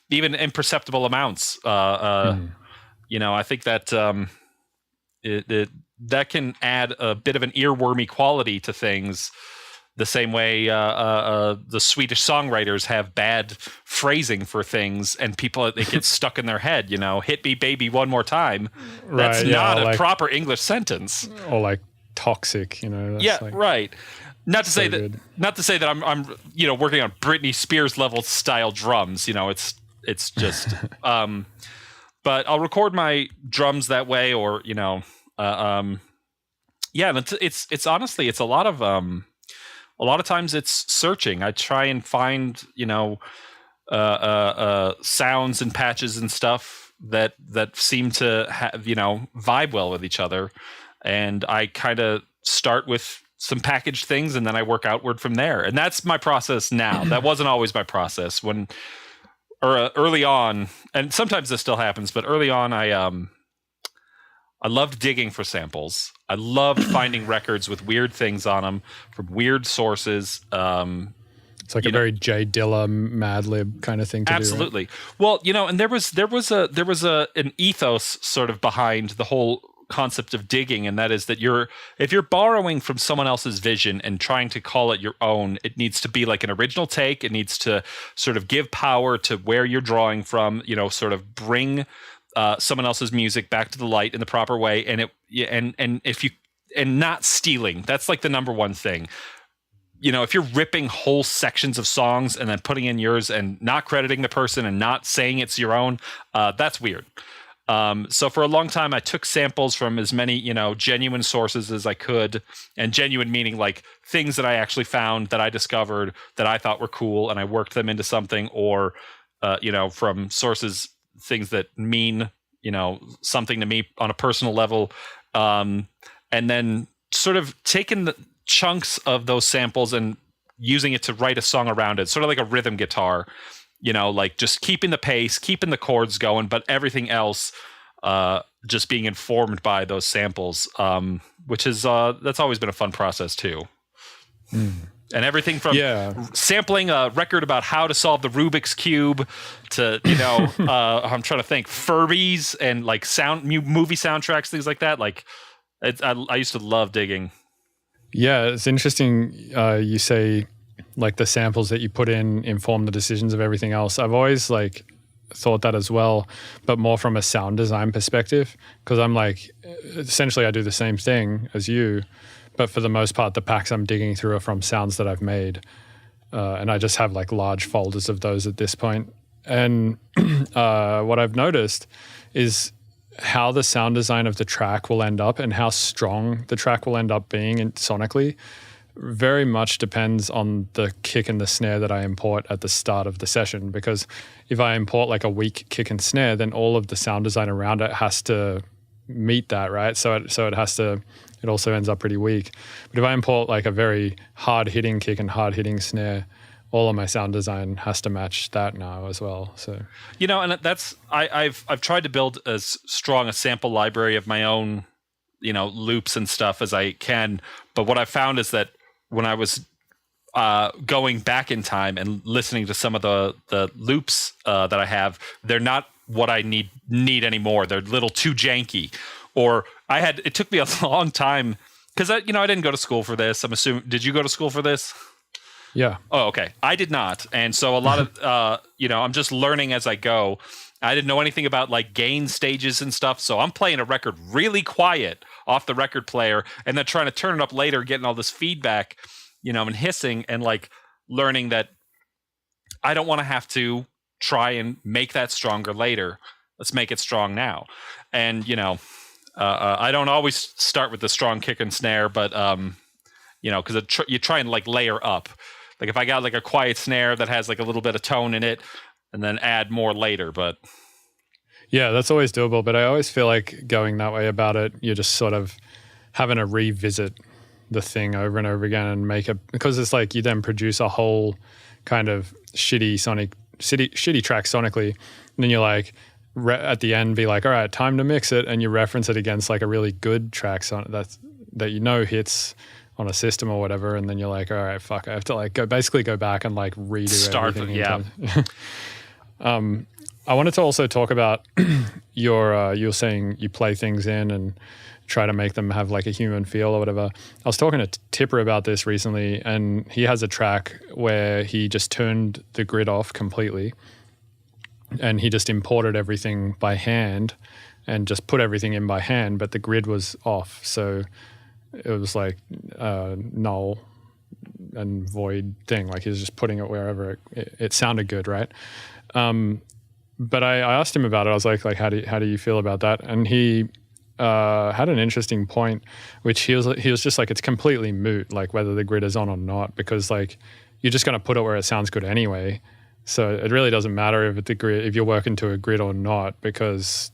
even imperceptible amounts. I think that that can add a bit of an earwormy quality to things, the same way the Swedish songwriters have bad phrasing for things, and it gets stuck in their head. Hit me, baby, one more time. That's not a proper English sentence. Or like toxic, That's right. Not to say that I'm working on Britney Spears level style drums. It's just. But I'll record my drums that way, or and it's honestly, it's a lot of times it's searching. I try and find sounds and patches and stuff that seem to have vibe well with each other, and I kind of start with some packaged things, and then I work outward from there. And that's my process now. That wasn't always my process early on, and sometimes this still happens, but early on I loved digging for samples. I loved finding records with weird things on them from weird sources. It's like a very Jay Dilla Mad Lib kind of thing to absolutely. do. Right? Well, and there was an ethos sort of behind the whole concept of digging, and that is that if you're borrowing from someone else's vision and trying to call it your own, it needs to be like an original take. It needs to sort of give power to where you're drawing from, sort of bring someone else's music back to the light in the proper way, and not stealing. That's like the number one thing. If you're ripping whole sections of songs and then putting in yours and not crediting the person and not saying it's your own, that's weird. So for a long time, I took samples from as many, genuine sources as I could, and genuine meaning like things that I actually found, that I discovered, that I thought were cool, and I worked them into something, or, from sources, things that mean, something to me on a personal level. And then sort of taking the chunks of those samples and using it to write a song around it, sort of like a rhythm guitar, like just keeping the pace, keeping the chords going, but everything else just being informed by those samples, which is that's always been a fun process too. And everything from sampling a record about how to solve the Rubik's Cube to, I'm trying to think, Furbies and like movie soundtracks, things like that. Like I used to love digging. Yeah, it's interesting. You say like the samples that you put in inform the decisions of everything else. I've always like thought that as well, but more from a sound design perspective, because I'm like, essentially I do the same thing as you, but for the most part, the packs I'm digging through are from sounds that I've made. And I just have like large folders of those at this point. And what I've noticed is how the sound design of the track will end up and how strong the track will end up being sonically very much depends on the kick and the snare that I import at the start of the session. Because if I import like a weak kick and snare, then all of the sound design around it has to meet that, right? So it also ends up pretty weak. But if I import like a very hard hitting kick and hard hitting snare, all of my sound design has to match that now as well. So, and that's I've tried to build as strong a sample library of my own, loops and stuff as I can. But what I found is that when I was going back in time and listening to some of the loops that I have, they're not what I need anymore. They're a little too janky. Or it took me a long time because I didn't go to school for this. I'm assuming, did you go to school for this? Yeah. Oh, okay. I did not. And so a lot of, I'm just learning as I go. I didn't know anything about like gain stages and stuff. So I'm playing a record really quiet off the record player and then trying to turn it up later, getting all this feedback, and hissing, and like learning that I don't want to have to try and make that stronger later. Let's make it strong now. And, I don't always start with the strong kick and snare, but, because you try and like layer up. Like if I got like a quiet snare that has like a little bit of tone in it, and then add more later. But yeah, that's always doable. But I always feel like going that way about it, you're just sort of having to revisit the thing over and over again and make it, because it's like you then produce a whole kind of shitty track sonically, and then you're like at the end be like, all right, time to mix it, and you reference it against like a really good track that hits on a system or whatever, and then you're like, all right, fuck, I have to like go back and like redo everything. Yeah. I wanted to also talk about you're saying you play things in and try to make them have like a human feel or whatever. I was talking to Tipper about this recently, and he has a track where he just turned the grid off completely and he just imported everything by hand and just put everything in by hand, but the grid was off. So it was like null and void thing. Like he was just putting it wherever it sounded good, right? But I asked him about it. I was like, how do you feel about that? And he had an interesting point, which he was just like, it's completely moot, like whether the grid is on or not, because like you're just going to put it where it sounds good anyway. So it really doesn't matter if you're working to a grid or not, because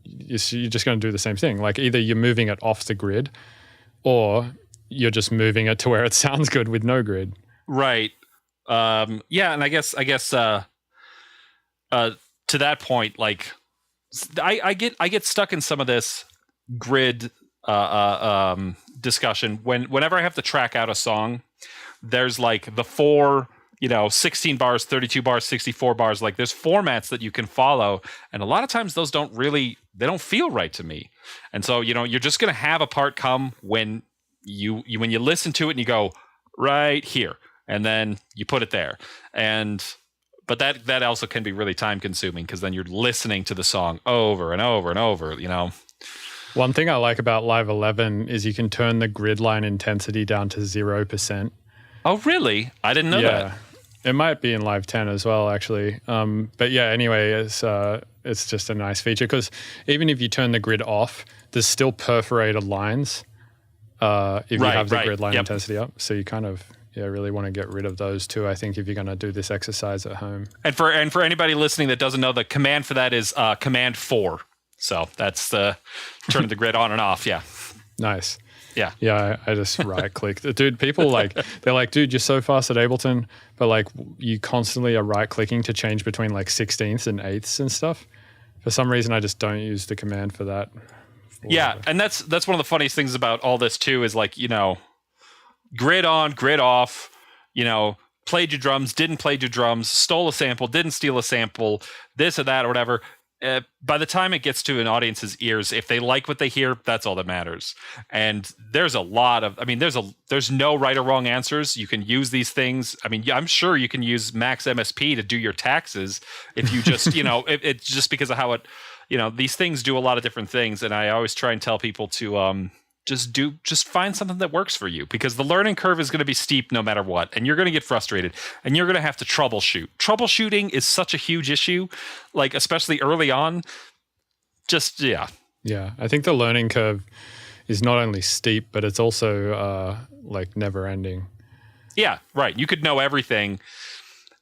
you're just going to do the same thing. Like either you're moving it off the grid, or you're just moving it to where it sounds good with no grid. Right. Yeah, and I guess to that point, like I get stuck in some of this grid discussion whenever I have to track out a song. There's like the 4, 16 bars, 32 bars, 64 bars. Like there's formats that you can follow, and a lot of times those don't feel right to me. And so you're just gonna have a part come when you listen to it and you go right here, and then you put it there. But that also can be really time consuming because then you're listening to the song over and over and over. One thing I like about Live 11 is you can turn the grid line intensity down to 0%. Oh, really? I didn't know that. It might be in Live 10 as well, actually. But yeah, anyway, it's just a nice feature because even if you turn the grid off, there's still perforated lines if you have the grid line intensity up. So you kind of really want to get rid of those too, I think, if you're going to do this exercise at home. And for anybody listening that doesn't know, the command for that is Command 4. So that's the turning the grid on and off. Yeah. Nice. Yeah. Yeah, I just right-click. Dude, people they're like, dude, you're so fast at Ableton, but like you constantly are right-clicking to change between like 16ths and 8ths and stuff. For some reason, I just don't use the command for that. Yeah, and that's one of the funniest things about all this too is like, grid on, grid off, played your drums, didn't play your drums, stole a sample, didn't steal a sample, this or that or whatever. By the time it gets to an audience's ears, if they like what they hear, that's all that matters. And there's a lot of, there's no right or wrong answers. You can use these things. I'm sure you can use Max MSP to do your taxes if you just, it's just because of how it, these things do a lot of different things. And I always try and tell people to just find something that works for you, because the learning curve is going to be steep no matter what, and you're going to get frustrated, and you're going to have to troubleshoot. Troubleshooting is such a huge issue, like especially early on. Yeah, I think the learning curve is not only steep, but it's also like never ending. Yeah, right. You could know everything.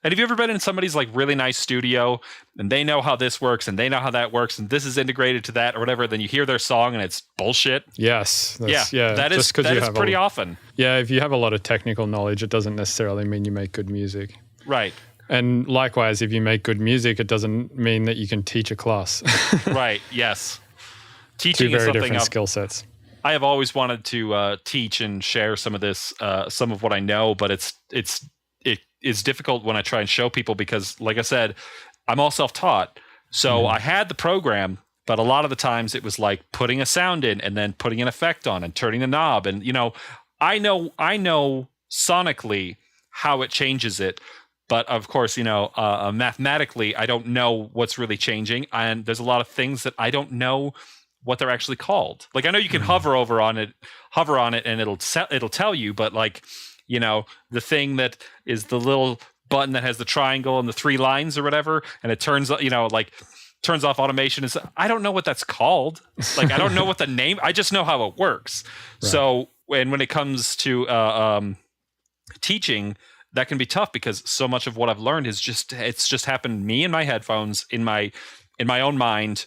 And have you ever been in somebody's like really nice studio and they know how this works and they know how that works and this is integrated to that or whatever, then you hear their song and it's bullshit? Yes. That is pretty often. Yeah, if you have a lot of technical knowledge, it doesn't necessarily mean you make good music. Right. And likewise, if you make good music, it doesn't mean that you can teach a class. Right, yes. Teaching Two very is something different skill sets. I have always wanted to teach and share some of this, some of what I know, but it's difficult when I try and show people because, like I said, I'm all self-taught. So I had the program, but a lot of the times it was like putting a sound in and then putting an effect on and turning the knob. And, I know sonically how it changes it. But of course, mathematically, I don't know what's really changing. And there's a lot of things that I don't know what they're actually called. Like, I know you can hover on it and it'll tell you, but like, the thing that is the little button that has the triangle and the 3 lines or whatever, and it turns, turns off automation. I don't know what that's called. Like, I don't know what the name, I just know how it works. Right. So when it comes to teaching, that can be tough because so much of what I've learned is it's just happened to me in my headphones, in my own mind,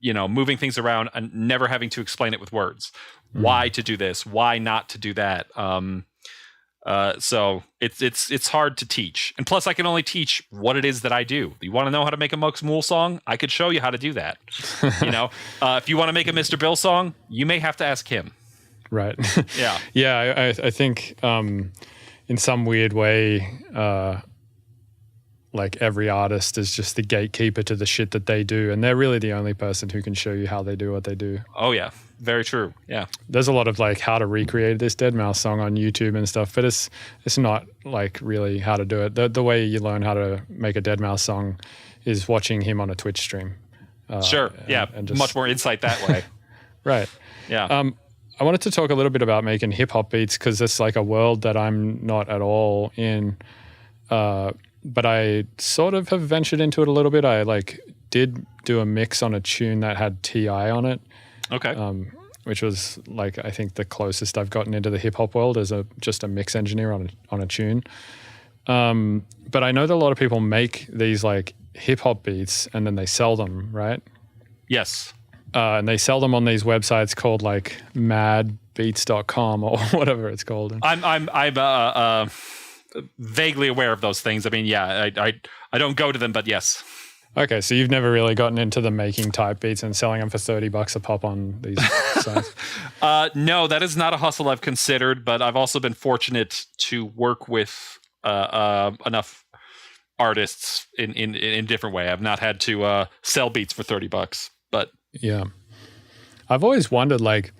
moving things around and never having to explain it with words. Why to do this? Why not to do that? So it's hard to teach. And plus I can only teach what it is that I do. You want to know how to make a Mux Mool song? I could show you how to do that. If you want to make a Mr. Bill song, you may have to ask him. Right. Yeah. Yeah. I think, in some weird way, like every artist is just the gatekeeper to the shit that they do. And they're really the only person who can show you how they do what they do. Oh yeah. Very true. Yeah. There's a lot of like how to recreate this deadmau5 song on YouTube and stuff, but it's not like really how to do it. The way you learn how to make a deadmau5 song is watching him on a Twitch stream. Sure. Yeah. And just much more insight that way. Right. Yeah. I wanted to talk a little bit about making hip hop beats because it's like a world that I'm not at all in. But I sort of have ventured into it a little bit. I did do a mix on a tune that had TI on it. Okay. Which was like, I think the closest I've gotten into the hip hop world as just a mix engineer on a tune. But I know that a lot of people make these like hip hop beats and then they sell them, right? Yes. And they sell them on these websites called like Mad beats.com or whatever it's called. I'm vaguely aware of those things. I mean, yeah, I don't go to them, but yes. Okay, so you've never really gotten into the making type beats and selling them for $30 a pop on these sites? No, that is not a hustle I've considered, but I've also been fortunate to work with enough artists in different way. I've not had to sell beats for $30, but yeah, I've always wondered like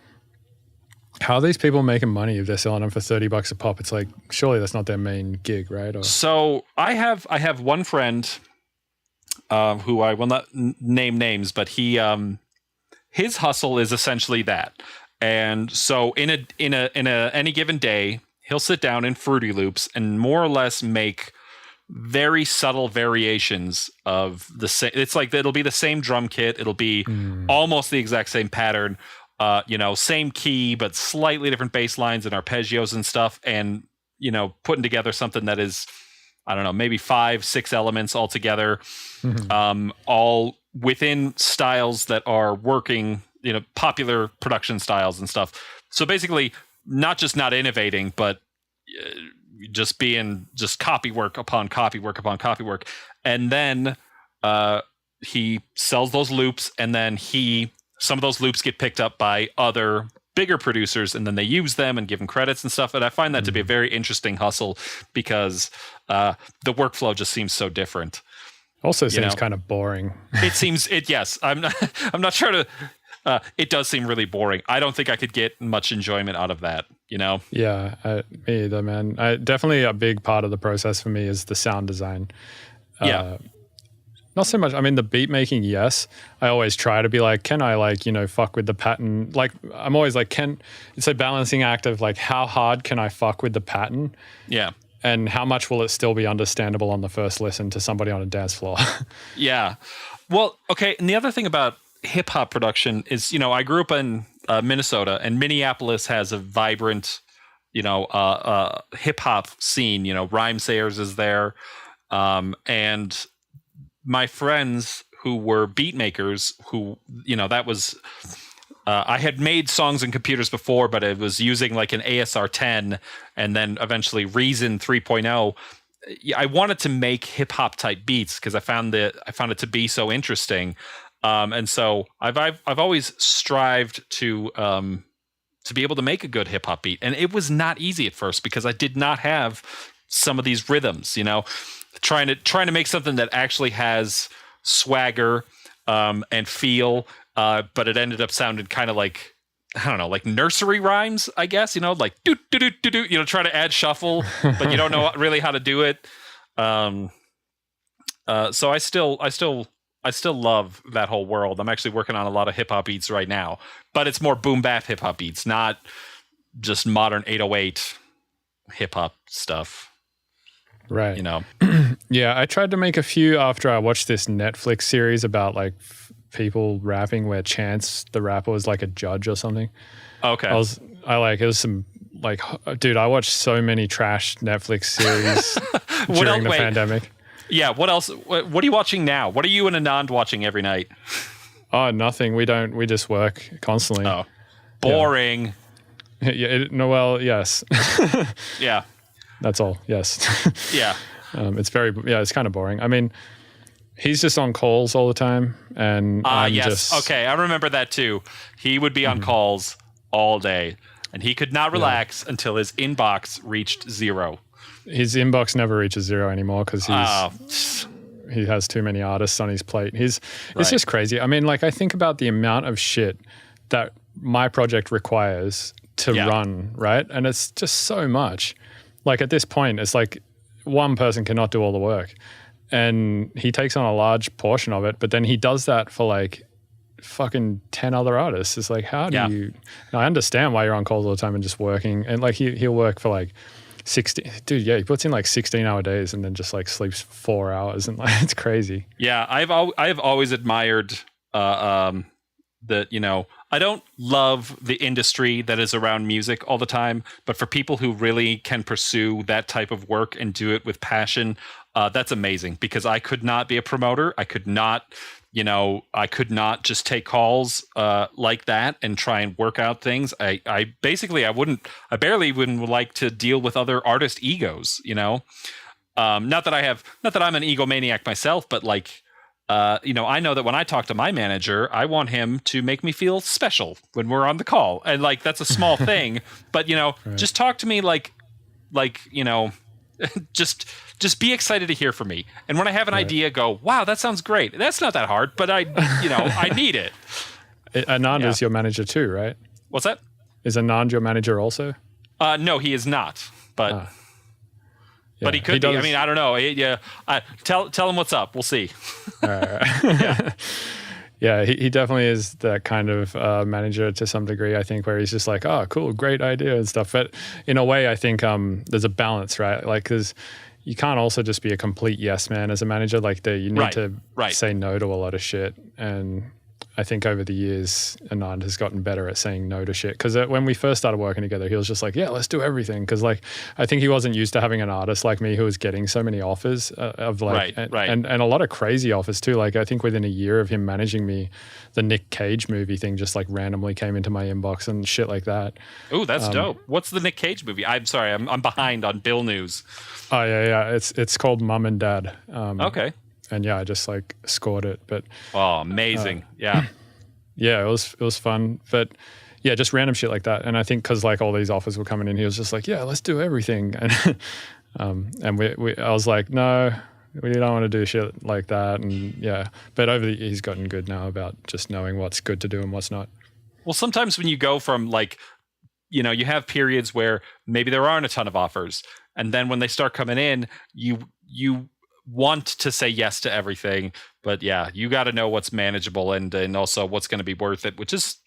how are these people making money if they're selling them for $30 a pop? It's like surely that's not their main gig, right? Or... So I have one friend who I will not name names, but he his hustle is essentially that. And so in any given day, he'll sit down in Fruity Loops and more or less make very subtle variations of the same. It's like it'll be the same drum kit. It'll be almost the exact same pattern, same key, but slightly different bass lines and arpeggios and stuff. And, putting together something that is, I don't know, maybe 5-6 elements all together, all within styles that are working, popular production styles and stuff. So basically not innovating, but just being copy work upon copy work upon copy work. And then he sells those loops, and then some of those loops get picked up by other bigger producers, and then they use them and give them credits and stuff. And I find that to be a very interesting hustle because the workflow just seems so different. Also seems kind of boring. Yes. I'm not trying to, it does seem really boring. I don't think I could get much enjoyment out of that, Yeah, me either, man. Definitely a big part of the process for me is the sound design. Yeah. Not so much. I mean, the beat making, yes. I always try to be like, can I fuck with the pattern? Like, I'm always like, it's a balancing act of like, how hard can I fuck with the pattern? Yeah. And how much will it still be understandable on the first listen to somebody on a dance floor? Yeah. Well, okay. And the other thing about hip hop production is, I grew up in Minnesota, and Minneapolis has a vibrant, hip hop scene. Rhyme Sayers is there. And my friends who were beat makers who, that was, I had made songs in computers before, but it was using like an ASR 10 and then eventually Reason 3.0. I wanted to make hip hop type beats because I found it to be so interesting. And so I've always strived to be able to make a good hip hop beat. And it was not easy at first because I did not have some of these rhythms, trying to make something that actually has swagger and feel, but it ended up sounding kind of like, I don't know, like nursery rhymes, I guess, like do do do do do, try to add shuffle, but you don't know really how to do it. So I still love that whole world. I'm actually working on a lot of hip hop beats right now, but it's more boom bap hip hop beats, not just modern 808 hip hop stuff. Right. Yeah, I tried to make a few after I watched this Netflix series about like people rapping where Chance the rapper was like a judge or something. Okay. It was some like, dude, I watched so many trash Netflix series during the pandemic. Yeah. What else? What are you watching now? What are you and Anand watching every night? Oh, nothing. We just work constantly. Oh, boring. Yeah. Yes. Yeah. That's all. Yes. Yeah. It's kind of boring. I mean, he's just on calls all the time, and okay, I remember that too. He would be on calls all day, and he could not relax until his inbox reached 0. His inbox never reaches 0 anymore because he has too many artists on his plate. It's just crazy. I mean, like I think about the amount of shit that my project requires to run, right? And it's just so much. Like at this point, it's like one person cannot do all the work, and he takes on a large portion of it, but then he does that for like fucking 10 other artists. It's like, how do you, I understand why you're on calls all the time and just working, and like he'll work for like 60, dude. Yeah. He puts in like 16-hour days and then just like sleeps 4 hours, and like, it's crazy. Yeah. I've always admired, that, I don't love the industry that is around music all the time, but for people who really can pursue that type of work and do it with passion, that's amazing, because I could not be a promoter. I could not I could not just take calls like that and try and work out things. I barely would like to deal with other artist egos, not that I'm an egomaniac myself, but like, I know that when I talk to my manager, I want him to make me feel special when we're on the call. And like, that's a small thing, but Right. just talk to me like, just be excited to hear from me. And when I have an idea, go, wow, that sounds great. That's not that hard, but I need it. Anand is your manager too, right? What's that? Is Anand your manager also? No, he is not, but... Yeah, but he could be. I mean, I don't know. Tell him what's up. We'll see. All right. Yeah, he definitely is that kind of manager to some degree, I think, where he's just like, oh, cool, great idea and stuff. But in a way, I think there's a balance, right? Like, because you can't also just be a complete yes man as a manager. Like, you need to say no to a lot of shit. And I think over the years, Anand has gotten better at saying no to shit. Because when we first started working together, he was just like, yeah, let's do everything. Because like, I think he wasn't used to having an artist like me who was getting so many offers of like, and a lot of crazy offers too. Like, I think within a year of him managing me, the Nick Cage movie thing just like randomly came into my inbox and shit like that. Oh, that's dope. What's the Nick Cage movie? I'm sorry, I'm behind on Bill news. Oh yeah. It's called Mum and Dad. Okay. And yeah, I just like scored it, but amazing. Yeah, it was fun, but yeah, just random shit like that. And I think because like all these offers were coming in, he was just like, yeah, let's do everything. And I was like, no, we don't want to do shit like that. And yeah, but he's gotten good now about just knowing what's good to do and what's not. Well, sometimes when you go from like, you have periods where maybe there aren't a ton of offers, and then when they start coming in, you want to say yes to everything, but yeah, you got to know what's manageable and also what's going to be worth it, which is,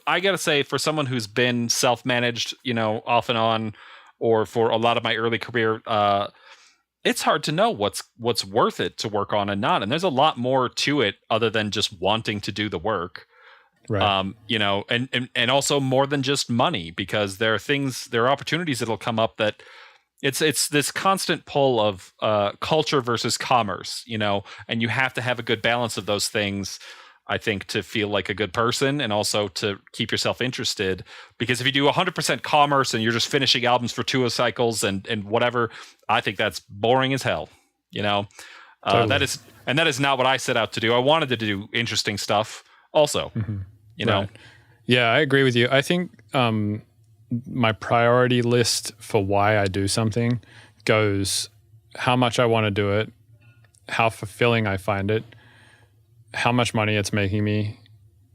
I got to say, for someone who's been self-managed, off and on, or for a lot of my early career, it's hard to know what's worth it to work on and not. And there's a lot more to it other than just wanting to do the work. Right. And also more than just money, because there are opportunities that'll come up that it's this constant pull of culture versus commerce, and you have to have a good balance of those things, I think, to feel like a good person and also to keep yourself interested. Because if you do 100% commerce and you're just finishing albums for 2 cycles and whatever, I think that's boring as hell. Totally. That is not what I set out to do. I wanted to do interesting stuff also. Right. Yeah, I agree with you. I think my priority list for why I do something goes how much I want to do it, how fulfilling I find it, how much money it's making me,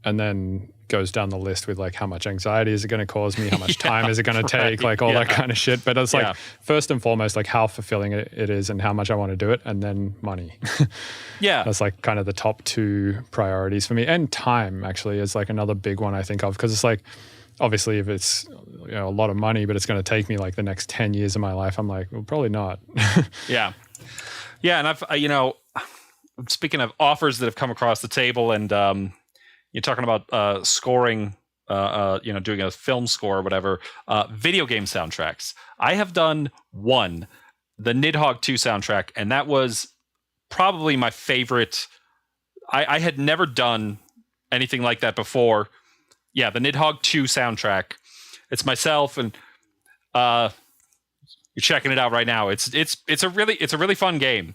and then goes down the list with like how much anxiety is it going to cause me, how much time is it going to take, like all that kind of shit. But it's like first and foremost, like how fulfilling it is and how much I want to do it, and then money. That's like kind of the top 2 priorities for me. And time actually is like another big one I think of, because it's like, obviously if it's a lot of money, but it's going to take me like the next 10 years of my life, I'm like, well, probably not. Yeah. And I've, speaking of offers that have come across the table, and you're talking about scoring, doing a film score or whatever, video game soundtracks. I have done one, the Nidhogg 2 soundtrack, and that was probably my favorite. I had never done anything like that before. Yeah, the Nidhogg 2 soundtrack. It's myself, and you're checking it out right now. It's a really fun game.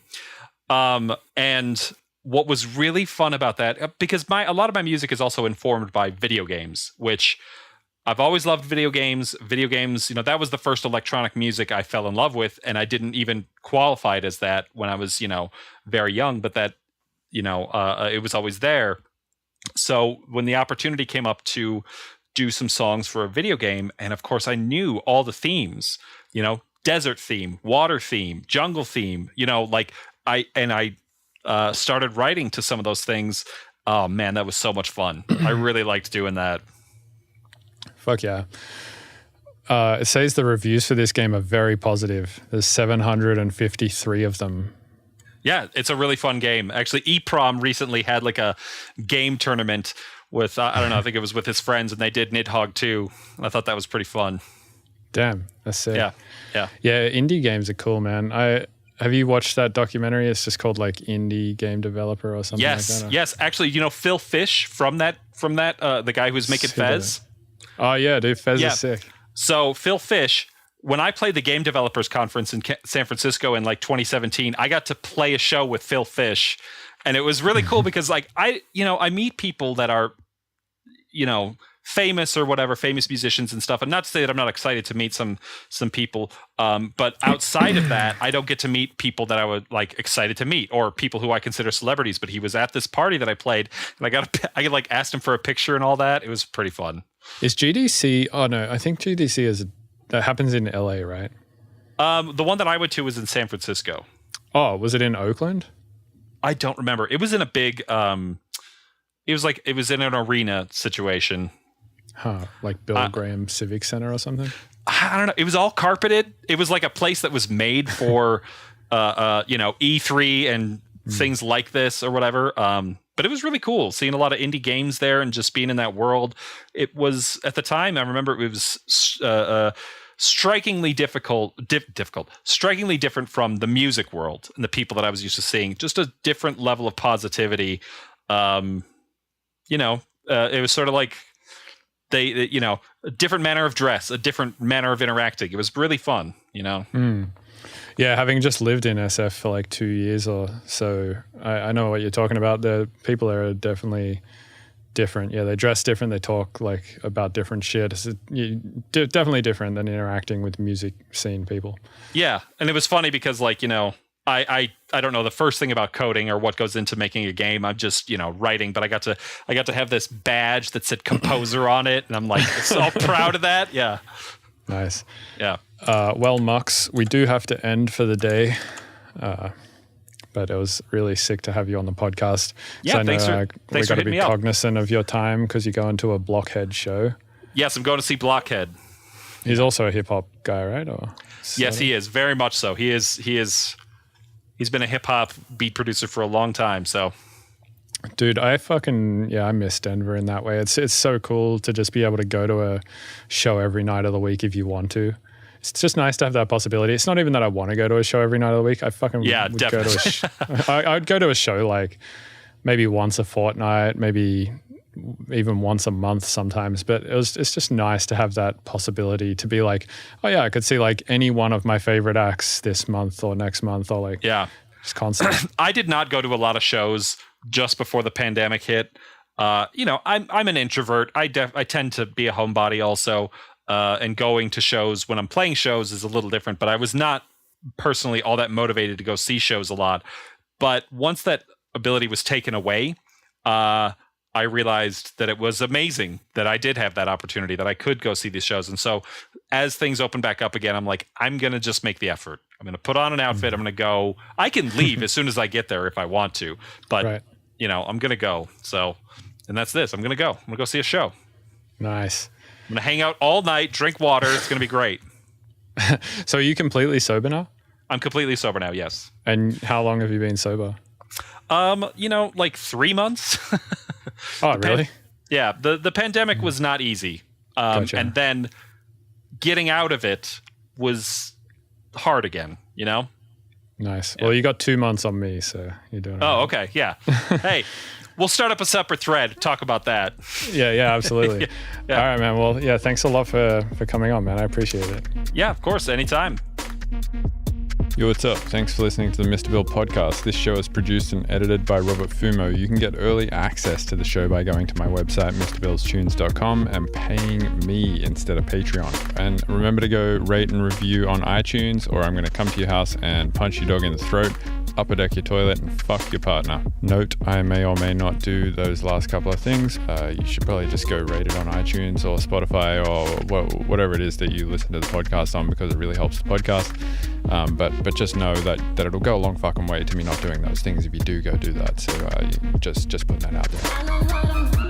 And what was really fun about that, because a lot of my music is also informed by video games, which I've always loved video games. Video games, that was the first electronic music I fell in love with, and I didn't even qualify it as that when I was, very young, but that, it was always there. So when the opportunity came up to do some songs for a video game, and of course I knew all the themes, desert theme, water theme, jungle theme, I started writing to some of those things. Oh man, that was so much fun. I really liked doing that. Fuck yeah. It says the reviews for this game are very positive. There's 753 of them. Yeah, it's a really fun game. Actually, EPROM recently had like a game tournament with, I don't know, I think it was with his friends, and they did Nidhogg 2. I thought that was pretty fun. Damn, that's sick. Yeah. Yeah, indie games are cool, man. have you watched that documentary? It's just called like Indie Game Developer or something like that. Yes. Actually, Phil Fish from that the guy who was making Fez. Oh yeah, dude, Fez is sick. So Phil Fish, when I played the Game Developers Conference in San Francisco in like 2017, I got to play a show with Phil Fish, and it was really cool because like I meet people that are, famous or whatever, famous musicians and stuff. And not to say that I'm not excited to meet some people, but outside of that, I don't get to meet people that I would like excited to meet, or people who I consider celebrities. But he was at this party that I played, and I like asked him for a picture and all that. It was pretty fun. Is GDC? Oh no, I think GDC that happens in LA, right? The one that I went to was in San Francisco. Oh, was it in Oakland? I don't remember. It was in a big. It was in an arena situation. Huh, like Bill Graham Civic Center or something? I don't know. It was all carpeted. It was like a place that was made for, E3 and things like this or whatever. But it was really cool seeing a lot of indie games there and just being in that world. It was, at the time, I remember it was strikingly strikingly different from the music world and the people that I was used to seeing. Just a different level of positivity. It was sort of like, a different manner of dress, a different manner of interacting. It was really fun, Yeah, having just lived in SF for like 2 years or so, I know what you're talking about. The people there are definitely different. Yeah, they dress different. They talk like about different shit. It's definitely different than interacting with music scene people. Yeah, and it was funny because like, I don't know the first thing about coding or what goes into making a game. I'm just, writing, but I got to have this badge that said composer on it, and I'm like so proud of that. Yeah. Nice. Yeah. Well, Mux, we do have to end for the day. But it was really sick to have you on the podcast. Yeah, so I know, thanks we got to be up. cognizant of your time because you're going to a Blockhead show. Yes, I'm going to see Blockhead. He's also a hip hop guy, right? Yes, he is, very much so. He's been a hip hop beat producer for a long time. So, dude, I miss Denver in that way. It's so cool to just be able to go to a show every night of the week if you want to. It's just nice to have that possibility. It's not even that I want to go to a show every night of the week. I would definitely. Go to I'd go to a show like maybe once a fortnight, maybe even once a month sometimes. But it's just nice to have that possibility to be like, oh yeah, I could see like any one of my favorite acts this month or next month or like just constant. I did not go to a lot of shows just before the pandemic hit. I'm an introvert. I tend to be a homebody also. And going to shows when I'm playing shows is a little different, but I was not personally all that motivated to go see shows a lot. But once that ability was taken away, I realized that it was amazing that I did have that opportunity, that I could go see these shows. And so as things open back up again, I'm like, I'm going to just make the effort. I'm going to put on an outfit. I'm going to go. I can leave as soon as I get there if I want to, but right. I'm going to go. So, and that's this. I'm going to go. I'm going to go see a show. Nice. I'm going to hang out all night, drink water. It's going to be great. So are you completely sober now? I'm completely sober now, yes. And how long have you been sober? Like 3 months. Oh, really? Yeah. The pandemic was not easy. Gotcha. And then getting out of it was hard again, Nice. Yeah. Well, you got 2 months on me, so you're doing Oh, okay. Yeah. Hey, we'll start up a separate thread. Talk about that. Yeah, absolutely. Yeah. All right, man. Well, yeah, thanks a lot for coming on, man. I appreciate it. Yeah, of course. Anytime. Yo, what's up? Thanks for listening to the Mr. Bill podcast. This show is produced and edited by Robert Fumo. You can get early access to the show by going to my website, MrBillsTunes.com, and paying me instead of Patreon. And remember to go rate and review on iTunes, or I'm going to come to your house and punch your dog in the throat, upper deck your toilet, and fuck your partner. Note, I may or may not do those last couple of things. You should probably just go rate it on iTunes or Spotify or whatever it is that you listen to the podcast on, because it really helps the podcast. But just know that it'll go a long fucking way to me not doing those things if you do go do that. So just putting that out there.